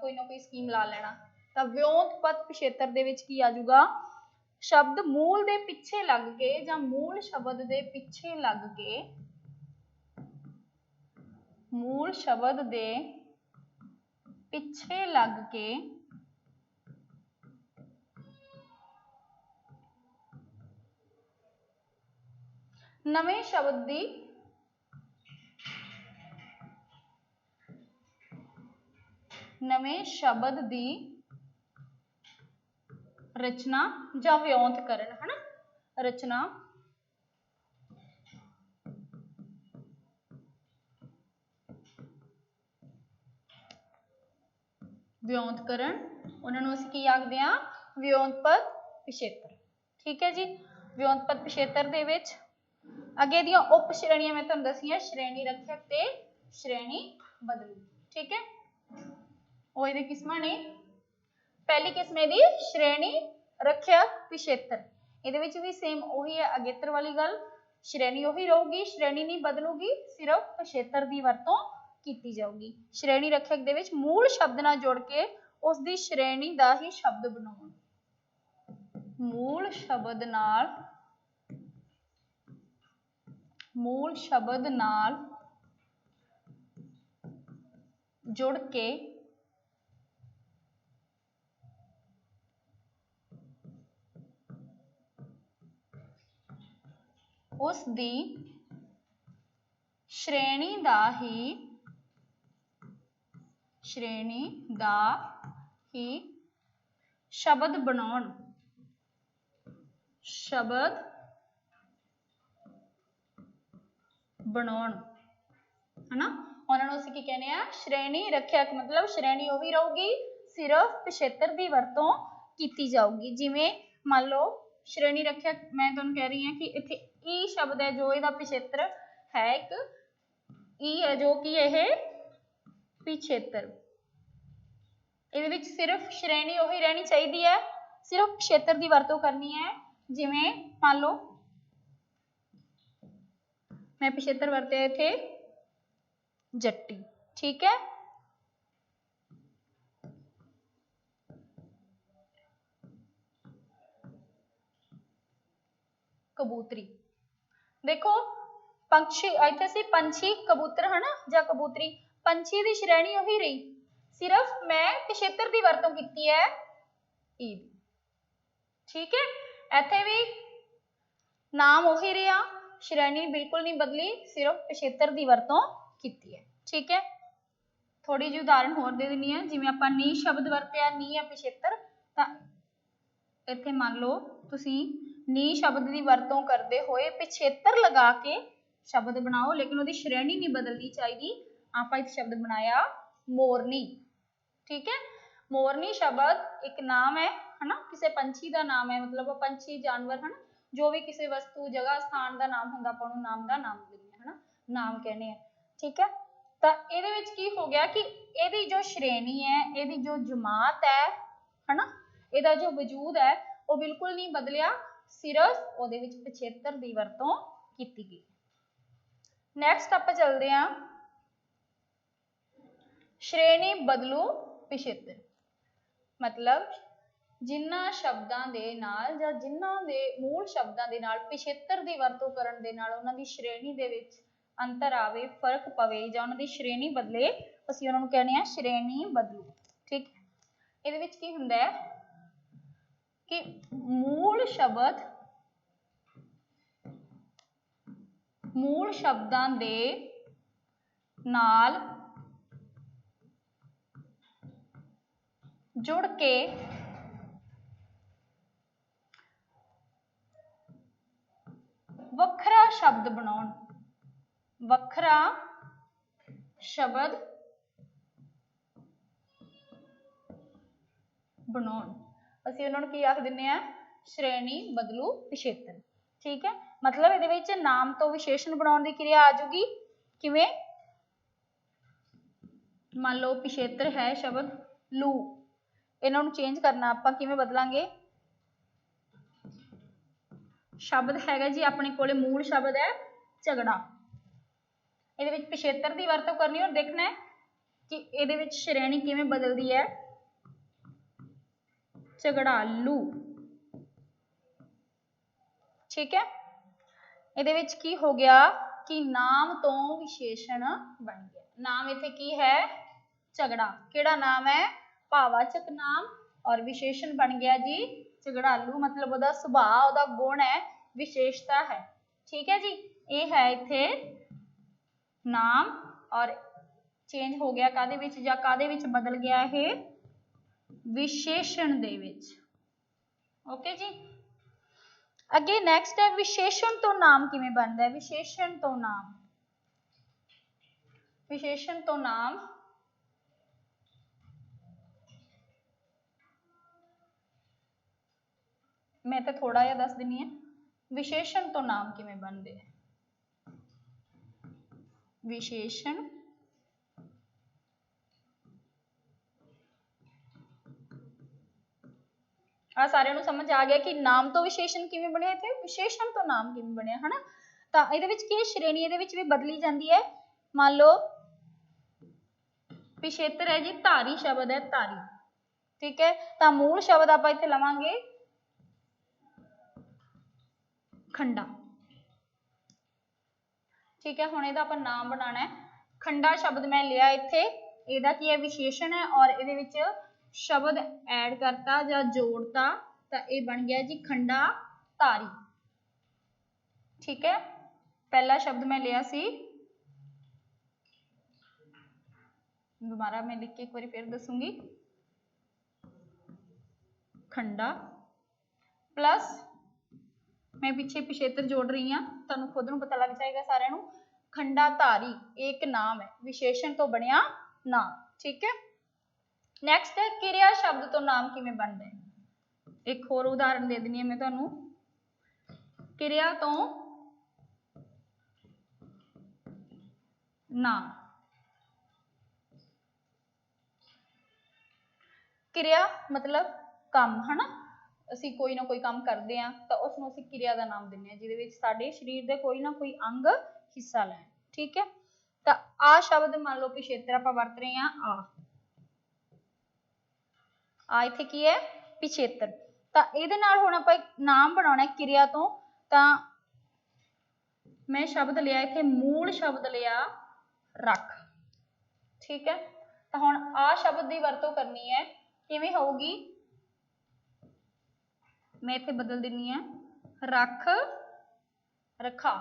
S1: कोई ना कोई स्कीम ला लेना। तो व्योमपद पिछेतर दे विच की आ जाऊगा? शब्द मूल दे पिछे लग के जां मूल शब्द दे पिछे लग के, मूल शब्द दे पिछे लग के नवे शब्द दी रचना जां व्योंत करन, है ना। रचना व्योंत करन, उन्हां नूं असीं की आखदे आ? व्योमपद पिछेतर, ठीक है जी। व्योमपद पिछेतर दे विच अगे दियां उप श्रेणियां मैं तुहानूं दस्सियां, श्रेणी रक्षक ते श्रेणी बदलू, ठीक है। वो इहदी किस्मां ने। पहली किस्म इहदी श्रेणी रक्षक पिछेतर। इहदे विच भी सेम उही है अगेतर वाली गल, श्रेणी उही रहूगी, श्रेणी नहीं बदलूगी, सिर्फ पिछेतर की वरतों की जाऊगी। श्रेणी रक्षक दे विच मूल शब्द नाल जोड़ के उसकी श्रेणी का ही शब्द बनाउण, मूल शब्द नाल जुड़ के उसकी श्रेणी का ही शब्द बनाउण, है ना। उन्हां नूं असीं की कहने आ? श्रेणी रक्षक। मतलब श्रेणी उही रहूगी, सिर्फ पिछेतर की वरतों की जाऊगी। जिवें मान लो श्रेणी रक्षक मैं तुहानूं कह रही हां कि इत्थे ई शब्द है जो ਇਹਦਾ ਪਿਛੇਤਰ है एक ई है जो कि ਇਹ ਪਿਛੇਤਰ ਇਹਦੇ ਵਿੱਚ ਸਿਰਫ ਸ਼੍ਰੇਣੀ ਉਹੀ ਰਹਿਣੀ ਚਾਹੀਦੀ ਹੈ ਸਿਰਫ ਪਿਛੇਤਰ ਦੀ ਵਰਤੋਂ ਕਰਨੀ ਹੈ ਜਿਵੇਂ ਮੰਨ ਲਓ मैं पिछेतर वरते थे जट्टी ठीक है कबूतरी देखो पंछी इत्थे सी पंछी कबूतर है ना या कबूतरी पंछी की श्रेणी उही रही सिर्फ मैं पिछेतर की वरतों की है ई ठीक है इत्थे भी नाम उही रहा श्रेणी बिल्कुल नहीं बदली सिर्फ पिछेतर की वरतों की है ठीक है थोड़ी जी उदाहरण होर दे देनी है जिवें आपां नी शब्द वरत्या नी है पिछेतर तां इत्थे मान लो तुसीं नी शब्द की वरतों करते हुए पिछेतर लगा के शब्द बनाओ लेकिन उहदी श्रेणी नहीं बदलनी चाहिए आपां इत्थे शब्द बनाया मोरनी ठीक है मोरनी शब्द एक नाम है ना किसी पंछी का नाम है मतलब पंछी जानवर है ना जो भी किसी वस्तु जगह स्थान का नाम होंदा आपां नूं नाम का नाम दिंदे है ना नाम कहने हैं ठीक है तो इहदे विच की हो गया कि इहदी जो श्रेणी है इहदी जो जमात है ना इहदा जो वजूद है वो बिल्कुल नहीं बदलिया सिर्फ उहदे विच पिछेतर दी वरतों कीती गई नैक्सट आपां चलदे हां श्रेणी बदलू पिछेतर मतलब जिन्हां शब्दां दे नाल जां जिन्हां दे मूल शब्दां दे नाल पिछेतर दी वरतों करन दे नाल उन्हां दी श्रेणी दे विच अंतर आवे फर्क पवे जां उन्हां दी श्रेणी बदले असीं उन्हां नूं कहने आ श्रेणी बदलू ठीक है इहदे विच की हुंदा है कि मूल शब्दां दे नाल जुड़ के वखरा शब्द बनाउण वखरा शब्द बनाउण असीं उन्हां नूं की आख दिंदे आ श्रेणी बदलू पिछेतर ठीक है मतलब इहदे विच नाम तो विशेषण बनाउण दी क्रिया आ जाऊगी किवें मान लो पिछेतर है शब्द लू इन्हां नूं चेंज करना आपां किवें बदलांगे शब्द हैगा जी अपने कोले मूल शब्द है झगड़ा इहदे विच पिछेतर दी वरतों करनी और देखना है कि इहदे विच श्रेणी किवें बदलदी है झगड़ालू ठीक है इहदे विच की हो गया कि नाम तो विशेषण बन गया नाम इत्थे की है झगड़ा किहड़ा नाम है भाववाचक नाम और विशेषण बन गया जी झगड़ालू मतलब उहदा सुभाव उहदा गुण है विशेषता है ठीक है जी ये है इत्थे नाम और चेंज हो गया कादे विच जां कादे विच बदल गया है विशेषण दे विच ओके जी अगे नैक्सट है विशेषण तो नाम किवें बनदा है विशेषण तो नाम मैं तो थोड़ा जिहा दस दिनी है विशेषण तो नाम किवें बनदे हैं विशेषण आ सारे नूं समझ आ गया कि नाम तो विशेषण किवें बने थे विशेषण तो नाम किवें बने है ना तां इहदे विच की श्रेणी इहदे विच भी बदली जांदी है मान लो पिछेतर है जी धारी शब्द है धारी ठीक है तां मूल शब्द आपां इत्थे लवांगे खंडा ठीक है हुण इहदा आपां नाम बनाना है खंडा शब्द मैं लिया इत्थे इहदा की है विशेषण है और इहदे विच शब्द ऐड करता या जोड़ता तो यह बन गया जी खंडा धारी ठीक है पहला शब्द मैं लिया सी दोबारा मैं लिख के एक बार फिर दसूंगी खंडा प्लस मैं पीछे पिछेतर जोड़ रही हाँ तुहानू खुद नू पता लग जाएगा सारे नू खंडा धारी एक नाम है विशेषण तो बनिया नाम ठीक है नैक्सट है किरिया शब्द तो नाम किवें बनदे एक होर उदाहरण दे देनी है मैं तुहानू किरिया तो नाम। ਕਿਰਿਆ ਮਤਲਬ ਕੰਮ, ਹਨਾ। ਅਸੀਂ ਕੋਈ ਨਾ ਕੋਈ ਕੰਮ ਕਰਦੇ ਆ ਤਾਂ ਉਸ ਨੂੰ ਅਸੀਂ ਕਿਰਿਆ ਦਾ ਨਾਮ ਦਿੰਦੇ ਆ, ਜਿਹਦੇ ਵਿੱਚ ਸਾਡੇ ਸਰੀਰ ਦੇ ਕੋਈ ਨਾ ਕੋਈ ਅੰਗ ਹਿੱਸਾ ਲੈਣ। ਠੀਕ ਹੈ, ਤਾਂ ਆ ਸ਼ਬਦ ਮੰਨ ਲਓ ਪਿਛੇਤਰ ਆਪਾਂ ਵਰਤ ਰਹੇ ਆ ਆ ਇੱਥੇ ਕੀ ਹੈ ਪਿਛੇਤਰ। ਤਾਂ ਇਹਦੇ ਨਾਲ ਹੁਣ ਆਪਾਂ ਇੱਕ ਨਾਮ ਬਣਾਉਣਾ ਕਿਰਿਆ ਤੋਂ। ਤਾਂ ਮੈਂ ਸ਼ਬਦ ਲਿਆ ਇੱਥੇ, ਮੂਲ ਸ਼ਬਦ ਲਿਆ ਰੱਖ। ਠੀਕ ਹੈ, ਤਾਂ ਹੁਣ ਆ ਸ਼ਬਦ ਦੀ ਵਰਤੋਂ ਕਰਨੀ ਹੈ, ਕਿਵੇਂ ਹੋਊਗੀ, ਮੈਂ ਇੱਥੇ ਬਦਲ ਦਿੰਨੀ ਆ ਰੱਖ ਰਖਾ।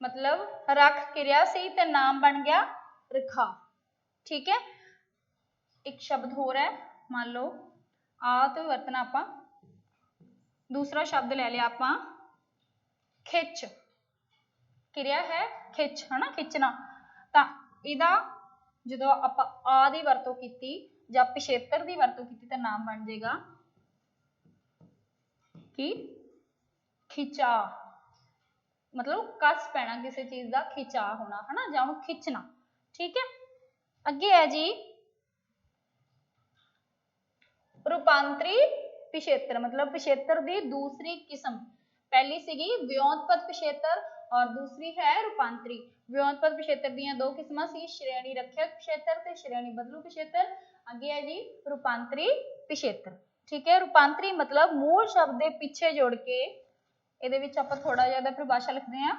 S1: ਮਤਲਬ ਰੱਖ ਕਿਰਿਆ ਸੀ ਤੇ ਨਾਮ ਬਣ ਗਿਆ ਰਖਾ। ਠੀਕ ਹੈ, ਇੱਕ ਸ਼ਬਦ ਹੋਰ ਹੈ, ਮੰਨ ਲਓ ਆ ਤੋਂ ਵਰਤਣਾ ਆਪਾਂ, ਦੂਸਰਾ ਸ਼ਬਦ ਲੈ ਲਿਆ ਆਪਾਂ ਖਿੱਚ। ਕਿਰਿਆ ਹੈ ਖਿੱਚ, ਹਨਾ, ਖਿੱਚਣਾ। ਤਾਂ ਇਹਦਾ ਜਦੋਂ ਆਪਾਂ ਆ ਦੀ ਵਰਤੋਂ ਕੀਤੀ ਜਾਂ ਪਿਛੇਤਰ ਦੀ ਵਰਤੋਂ ਕੀਤੀ ਤਾਂ ਨਾਮ ਬਣ ਜਾਏਗਾ ਕਿ ਖਿਚਾ। ਮਤਲਬ ਕਸ ਪੈਣਾ ਕਿਸੇ ਚੀਜ਼ ਦਾ, ਖਿਚਾ ਹੋਣਾ, ਹਨਾ, ਜਾਂ ਉਹਨੂੰ ਖਿੱਚਣਾ। ਠੀਕ ਹੈ, ਅੱਗੇ ਹੈ ਜੀ ਰੂਪਾਂਤਰੀ ਪਿਛੇਤਰ। ਮਤਲਬ ਪਿਛੇਤਰ ਦੀ ਦੂਸਰੀ ਕਿਸਮ, ਪਹਿਲੀ ਸੀਗੀ ਵਿਉਂਤਪਦ ਪਿਛੇਤਰ ਔਰ ਦੂਸਰੀ ਹੈ ਰੂਪਾਂਤਰੀ। ਵਿਉਂਤਪਦ ਪਿਛੇਤਰ ਦੀਆਂ ਦੋ ਕਿਸਮਾਂ ਸੀ, ਸ਼੍ਰੇਣੀ ਰੱਖਿਅਕ ਪਿਛੇਤਰ ਤੇ ਸ਼੍ਰੇਣੀ ਬਦਲੂ ਪਿਛੇਤਰ। ਅੱਗੇ ਹੈ ਜੀ ਰੂਪਾਂਤਰੀ ਪਿਛੇਤਰ। ਠੀਕ ਹੈ, ਰੂਪਾਂਤਰੀ ਮਤਲਬ ਮੂਲ ਸ਼ਬਦ ਦੇ ਪਿੱਛੇ ਜੋੜ ਕੇ, ਇਹਦੇ ਵਿੱਚ ਆਪਾਂ ਥੋੜਾ ਜਿਹਾ ਇਹਦਾ ਪਰਿਭਾਸ਼ਾ ਲਿਖਦੇ ਹਾਂ,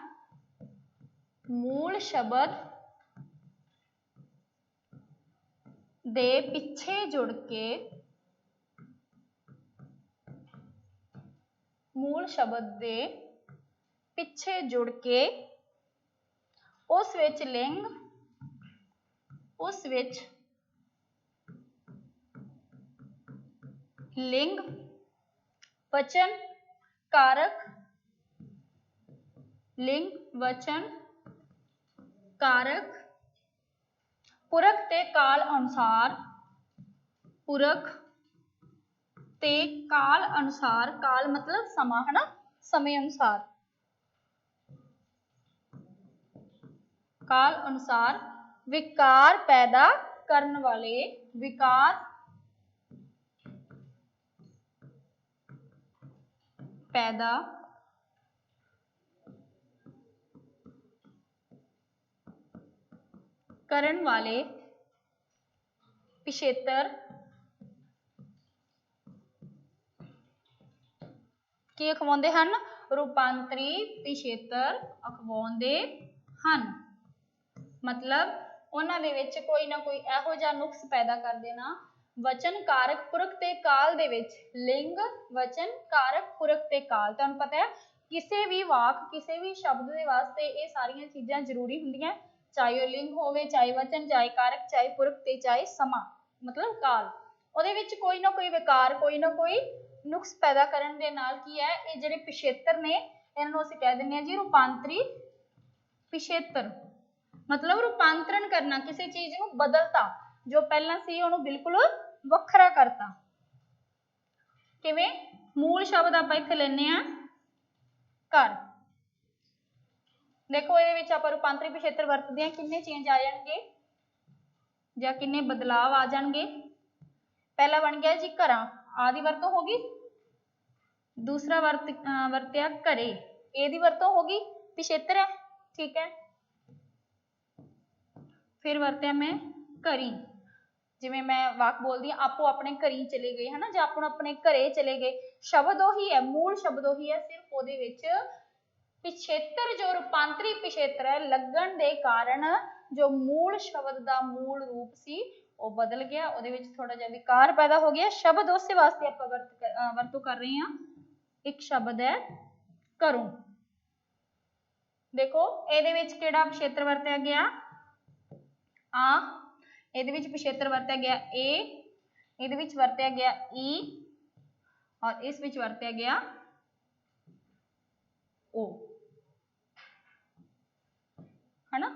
S1: ਮੂਲ ਸ਼ਬਦ ਦੇ ਪਿੱਛੇ ਜੁੜ ਕੇ, ਮੂਲ ਸ਼ਬਦ ਦੇ ਪਿੱਛੇ ਜੁੜ ਕੇ ਉਸ ਵਿੱਚ ਲਿੰਗ, ਉਸ ਵਿੱਚ ਲਿੰਗ, ਵਚਨ, ਕਾਰਕ, ਲਿੰਗ, ਵਚਨ, ਕਾਰਕ, ਪੁਰਖ ਤੇ ਕਾਲ ਅਨੁਸਾਰ, ਪੁਰਖ ਤੇ ਕਾਲ ਅਨੁਸਾਰ, ਕਾਲ ਮਤਲਬ ਸਮਾਂ, ਹਨਾ, ਸਮੇਂ ਅਨੁਸਾਰ, ਕਾਲ ਅਨੁਸਾਰ ਵਿਕਾਰ ਪੈਦਾ ਕਰਨ ਵਾਲੇ, ਵਿਕਾਰ ਪੈਦਾ ਕਰਨ ਵਾਲੇ ਪਿਛੇਤਰ ਕੀ ਅਖਵਾਉਂਦੇ ਹਨ, ਰੂਪਾਂਤਰੀ ਪਿਛੇਤਰ ਅਖਵਾਉਂਦੇ ਹਨ। ਮਤਲਬ ਉਹਨਾਂ ਦੇ ਵਿੱਚ ਕੋਈ ਨਾ ਕੋਈ ਇਹੋ ਜਿਹਾ ਨੁਕਸ ਪੈਦਾ ਕਰ ਦੇਣਾ, ਵਚਨ, ਕਾਰਕ, ਪੁਰਖ ਤੇ ਕਾਲ ਦੇ ਵਿੱਚ, ਲਿੰਗ, ਵਚਨ, ਕਾਰਕ, ਪੁਰਖ ਤੇ ਕਾਲ। ਤੁਹਾਨੂੰ ਪਤਾ ਹੈ ਕਿਸੇ ਵੀ ਵਾਕ, ਕਿਸੇ ਵੀ ਸ਼ਬਦ ਦੇ ਵਾਸਤੇ ਇਹ ਸਾਰੀਆਂ ਚੀਜ਼ਾਂ ਜ਼ਰੂਰੀ ਹੁੰਦੀਆਂ, ਚਾਹੇ ਉਹ ਲਿੰਗ ਹੋਵੇ, ਚਾਹੇ ਵਚਨ, ਚਾਹੇ ਕਾਰਕ, ਚਾਹੇ ਪੁਰਖ ਤੇ ਚਾਹੇ ਸਮਾਂ ਮਤਲਬ ਕਾਲ। ਉਹਦੇ ਵਿੱਚ ਕੋਈ ਨਾ ਕੋਈ ਵਿਕਾਰ, ਕੋਈ ਨਾ ਕੋਈ ਨੁਕਸ ਪੈਦਾ ਕਰਨ ਦੇ ਨਾਲ ਕੀ ਹੈ, ਇਹ ਜਿਹੜੇ ਪਿਛੇਤਰ ਨੇ ਇਹਨਾਂ ਨੂੰ ਅਸੀਂ ਕਹਿ ਦਿੰਦੇ ਹਾਂ ਜੀ ਰੂਪਾਂਤਰੀ ਪਿਛੇਤਰ। ਮਤਲਬ ਰੂਪਾਂਤਰਨ ਕਰਨਾ, ਕਿਸੇ ਚੀਜ਼ ਨੂੰ ਬਦਲਤਾ, ਜੋ ਪਹਿਲਾਂ ਸੀ ਉਹਨੂੰ ਬਿਲਕੁਲ ਵੱਖਰਾ ਕਰਤਾ। ਕਿਵੇਂ, ਮੂਲ ਸ਼ਬਦ ਆਪਾਂ ਇੱਥੇ ਲੈਣੇ ਆ ਘਰ। ਦੇਖੋ ਇਹਦੇ ਵਿੱਚ ਆਪਾਂ ਰੂਪਾਂਤਰੀ ਪਿਛੇਤਰ ਵਰਤਦੇ ਹਾਂ, ਕਿੰਨੇ ਚੇਂਜ ਆ ਜਾਣਗੇ ਜਾਂ ਕਿੰਨੇ ਬਦਲਾਵ ਆ ਜਾਣਗੇ। ਪਹਿਲਾ ਬਣ ਗਿਆ ਜੀ ਘਰਾਂ, ਆ ਦੀ ਵਰਤੋਂ ਹੋ ਗਈ। ਦੂਸਰਾ ਵਰਤਿਆ ਘਰੇ, ਇਹ ਦੀ ਵਰਤੋਂ ਹੋ ਗਈ, ਪਿਛੇਤਰ ਹੈ। ਠੀਕ ਹੈ, ਫਿਰ ਵਰਤਿਆ ਮੈਂ ਘਰੀ, ਜਿਵੇਂ ਮੈਂ ਵਾਕ ਬੋਲਦੀ ਹਾਂ, ਆਪੋ ਆਪਣੇ ਘਰੀ ਚਲੇ ਗਏ, ਹਨਾ, ਜਾਂ ਆਪੋ ਆਪਣੇ ਘਰੇ ਚਲੇ ਗਏ। ਸ਼ਬਦ ਉਹੀ ਹੈ, ਮੂਲ ਸ਼ਬਦ ਉਹੀ ਹੈ, ਸਿਰਫ ਉਹਦੇ ਵਿੱਚ ਪਿਛੇਤਰ ਜੋ ਰੂਪਾਂਤਰੀ ਪਿਛੇਤਰ ਹੈ ਲੱਗਣ ਦੇ ਕਾਰਨ ਜੋ ਮੂਲ ਸ਼ਬਦ ਦਾ ਮੂਲ ਰੂਪ ਸੀ ਉਹ ਬਦਲ ਗਿਆ, ਉਹਦੇ ਵਿੱਚ ਥੋੜਾ ਜਿਹਾ ਵਿਕਾਰ ਪੈਦਾ ਹੋ ਗਿਆ। ਸ਼ਬਦ ਉਸੇ ਵਾਸਤੇ ਆਪਾਂ ਵਰਤੋਂ ਕਰ ਰਹੇ ਹਾਂ। ਇੱਕ ਸ਼ਬਦ ਹੈ ਘਰੋਂ। ਦੇਖੋ ਇਹਦੇ ਵਿੱਚ ਕਿਹੜਾ ਪਿਛੇਤਰ ਵਰਤਿਆ ਗਿਆ, ਆ। ਇਹਦੇ ਵਿੱਚ ਪਿਛੇਤਰ ਵਰਤਿਆ ਗਿਆ ਏ, ਇਹਦੇ ਵਿੱਚ ਵਰਤਿਆ ਗਿਆ ਈ, ਔਰ ਇਸ ਵਿੱਚ ਵਰਤਿਆ ਗਿਆ ਓ, ਹਨਾ।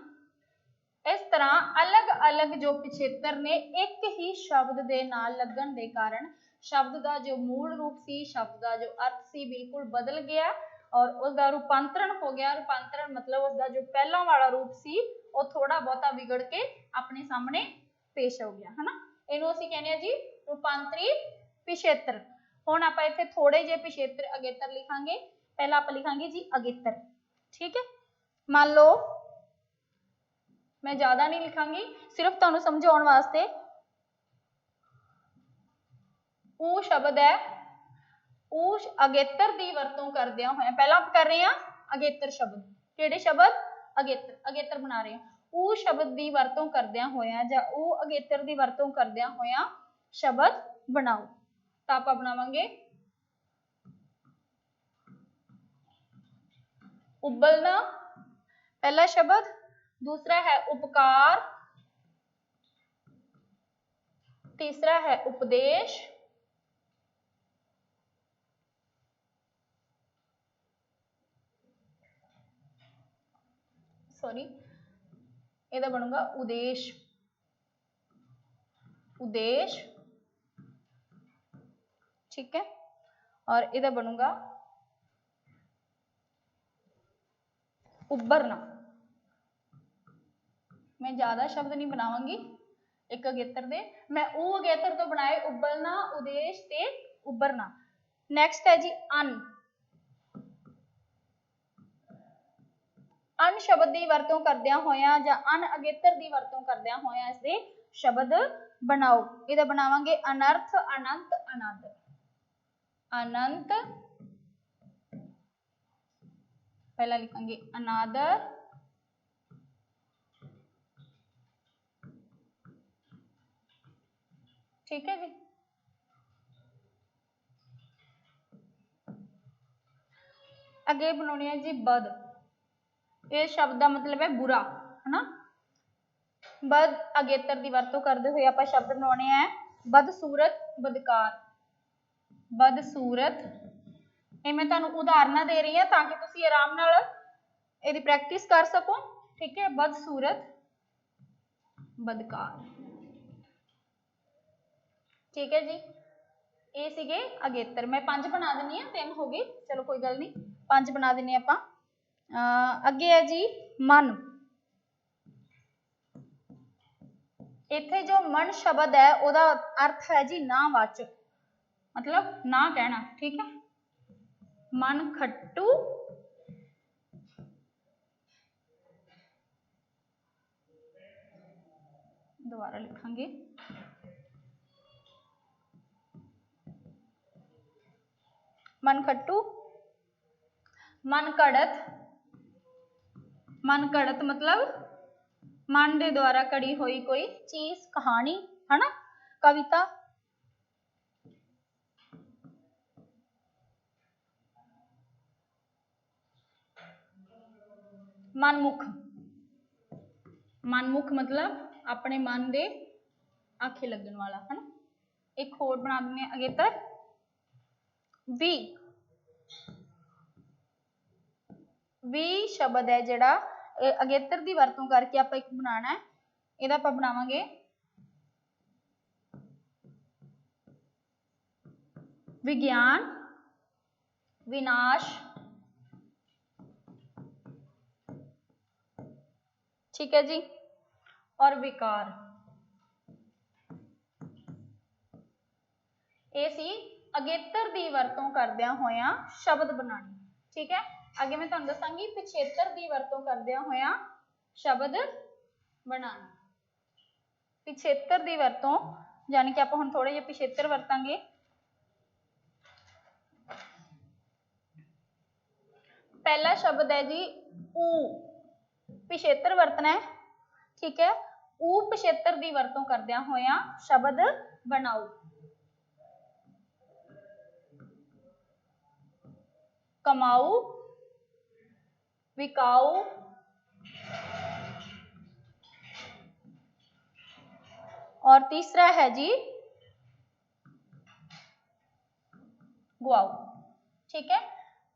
S1: ਇਸ ਤਰ੍ਹਾਂ ਅਲੱਗ-ਅਲੱਗ ਜੋ ਪਿਛੇਤਰ ਨੇ ਇੱਕ ਹੀ ਸ਼ਬਦ ਦੇ ਨਾਲ ਲੱਗਣ ਦੇ ਕਾਰਨ ਸ਼ਬਦ ਦਾ ਜੋ ਮੂਲ ਰੂਪ ਸੀ, ਸ਼ਬਦ ਦਾ ਜੋ ਅਰਥ ਸੀ, ਬਿਲਕੁਲ ਬਦਲ ਗਿਆ और उसका रूपांतरण हो गया। रूपांतरण मतलब उसका जो पहला वाला रूप सी वो थोड़ा बहुता बिगड़ के अपने सामने पेश हो गया है ना। इनू असीं कहने आ जी रूपांतरी पिछेत्र। हुण आपां इत्थे थोड़े जे पिछेत्र अगेतर लिखांगे। पहला आपां लिखांगे जी अगेतर, ठीक है। मान लो मैं ज्यादा नहीं लिखांगी, सिर्फ तुहानूं समझाउण वास्ते। ऊ शब्द है, ऊ अगेतर की वरतों करदिया होया, पहला आप कर रहे हैं अगेतर शब्द, किहड़े शब्द अगेतर, अगेतर बना रहे हैं। ऊ शब्द की वरतों करदिया होया जां ऊ अगेतर की वरतों करदिया होया शब्द बनाओ। तो आप बनावांगे उबलना पहला शब्द, दूसरा है उपकार, तीसरा है उपदेश, सॉरी ਇਹਦਾ ਬਣੂਗਾ उदेश, उदेश, ठीक है। और ਇਹਦਾ बनूगा उभरना। मैं ज्यादा शब्द नहीं बनावांगी एक अगेतर दे, मैं ऊ अगेतर तो बनाए उबलना, उदेश ते उभरना। नैक्सट है जी अन। अन शब्द की वरतों करदिया होया जां अन अगेतर की वरतों करदिया होया इसदे शब्द बनाओ। इहदा बनावांगे अनर्थ, अनंत, अनंत, अनंत, पहला लिखांगे अनादर, ठीक है जी। अगे बनाने है जी बद। ये शब्द का मतलब है बुरा, है ना। बद अगेतर की वरतों करते हुए आप शब्द बनाने हैं बदसूरत, बदकार, बदसूरत। ये मैं तुहानू उदाहरण दे रही हूँ ताकि तुसीं आराम नाल इहदी प्रैक्टिस कर सको, ठीक है। बदसूरत, बदकार, ठीक है जी। ये सीगे अगेतर। मैं 5 बना देनी है, 3 हो गए, चलो कोई गल नहीं, 5 बना देने आपां। अगे है जी मन। इत्थे जो मन शब्द है उहदा अर्थ है जी नावाचक, मतलब ना कहना, ठीक है। मन खट्टू, दोबारा लिखांगे मन खट्टू, मन घड़त, मन घड़त मतलब मन के द्वारा कड़ी हुई कोई चीज, कहानी, है ना, कविता। मनमुख, मनमुख मतलब अपने मन के आखे लगन वाला, है ना। एक होर बना देंगे अगेतर वी। वी शब्द है जिहड़ा अगेतर की वरतों करके आप एक बनाना है। इहदा आपां बनावांगे विज्ञान, विनाश, ठीक है जी, और विकार। ये सी अगेतर की वरतों करदिया होया शब्द बनाने, ठीक है। अगे मैं तुहानूं दसांगी पिछेतर की वरतों करदिया होया शब्द बनाना। पिछेतर की वरतों यानी कि आप हुण थोड़े जिहे पिछेतर वरतांगे। पहला शब्द है जी ऊ, पिछेतर वरतना है, ठीक है। ऊ पिछेतर की वरतों करदिया होया शब्द बनाओ। कमाऊ, विकाऊ, और तीसरा है जी गुआऊ, ठीक है।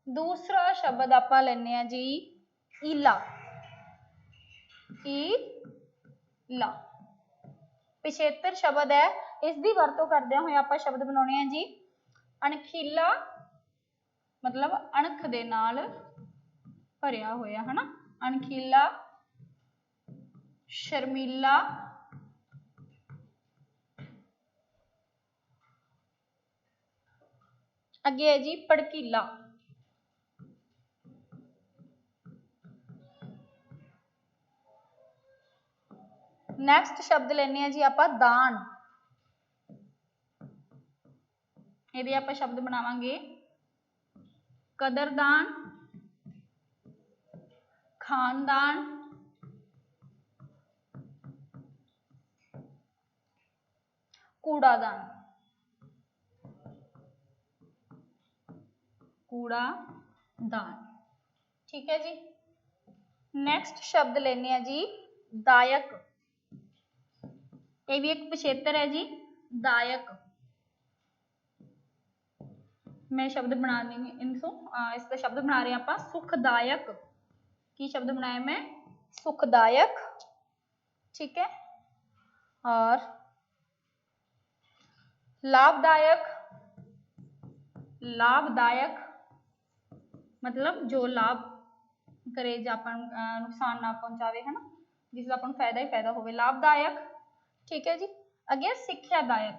S1: दूसरा शब्द आप लेने हैं जी ईला, ईला पिछेतर शब्द है, इसकी वरतों करदे हुए आप शब्द बनाने हैं जी अणखीला, मतलब अणख दे नाल भरिया होया है ना, अणखीला, शर्मीला, अगे है जी भड़कीला। नैक्सट शब्द लेने जी आप दान, ये आप शब्द बनावांगे कदरदान, खानदान, कूड़ादान, कूड़ादान। ठीक है जी। नेक्स्ट शब्द लेने जी दायक, ये भी एक पिछेतर है जी, दायक। मैं शब्द बना देंगे इनको, इसका शब्द बना रहे हैं आप सुखदायक। की शब्द बनाया मैं सुखदायक। ठीक है। और लाभदायक, लाभदायक मतलब जो लाभ करे जो अपन नुकसान ना पहुंचावे है ना, जिसका अपन फायदा ही फायदा होवे, लाभदायक। ठीक है जी। अगे सिक्ख्यादायक,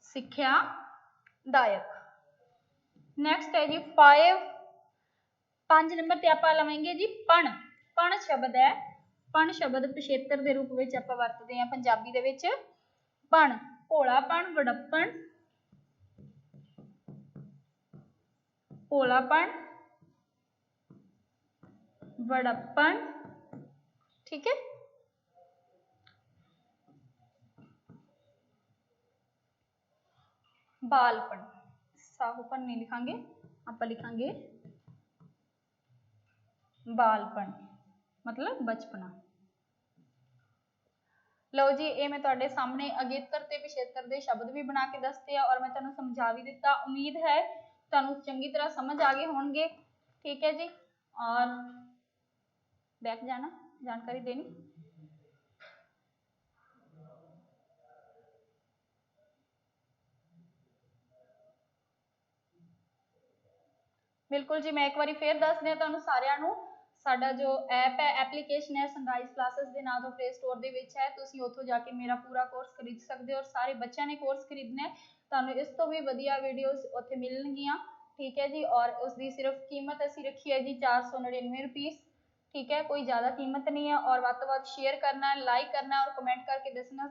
S1: सिक्ख्यादायक। नेक्स्ट है जी 5 नंबर ते आप लवेंगे जी पण। पण शब्द है, पण शब्द पिछेतर के रूप में आप वरतते हैं पंजाबी दे विच। पण भोलापन, वड़प्पन, भोलापन, वड़प्पन। ठीक है। बालपन, साहूपन नहीं लिखांगे, आप लिखांगे बालपन मतलब बचपना। लो जी, ये मैं तुहाडे सामने अगेतर ते पिछेतर दे शब्द भी बना के दसते हैं और मैं तुहानू समझा भी दिता। उम्मीद है तुहानू चंगी तरह समझ आ गए होंगे। ठीक है जी। और बैठ जाना, जानकारी देनी। बिल्कुल जी, मैं एक बार फिर दस दें तुहानू सारिਆਂ ਨੂੰ, साडा जो ऐप है एप्लीकेशन है सनराइज क्लासेस के नाम तो प्ले स्टोर के है, तुसीं उत्थों जाके मेरा पूरा कोर्स खरीद सकते हो और सारे बच्चों ने कोर्स खरीदना है, तुहानू इस तो भी वधिया वीडियोस उत्थे मिलणगियां। ठीक है जी। और उसकी सिर्फ कीमत असीं रखी है जी 499 रुपीस। ठीक है, कोई ज़्यादा कीमत नहीं है। और वध तो वध शेयर करना है, लाइक करना है और कमेंट करके दसना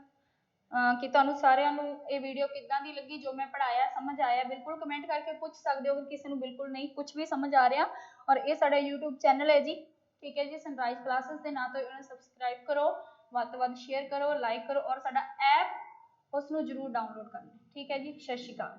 S1: कि तुहानू सारिਆਂ ਨੂੰ ਇਹ वीडियो किदां दी लगी, जो मैं पढ़ाया समझ आया। बिल्कुल कमेंट करके पूछ सकते हो अगर किसी को बिल्कुल नहीं कुछ भी समझ आ रहा। और ये साडा यूट्यूब चैनल है जी। ठीक है जी, सनराइज क्लासेस के नाम तो इन्हें सबसक्राइब करो, वध तो वध शेयर करो, लाइक करो और साडा ऐप उसनू जरूर डाउनलोड करना। ठीक है जी, सत श्री अकाल।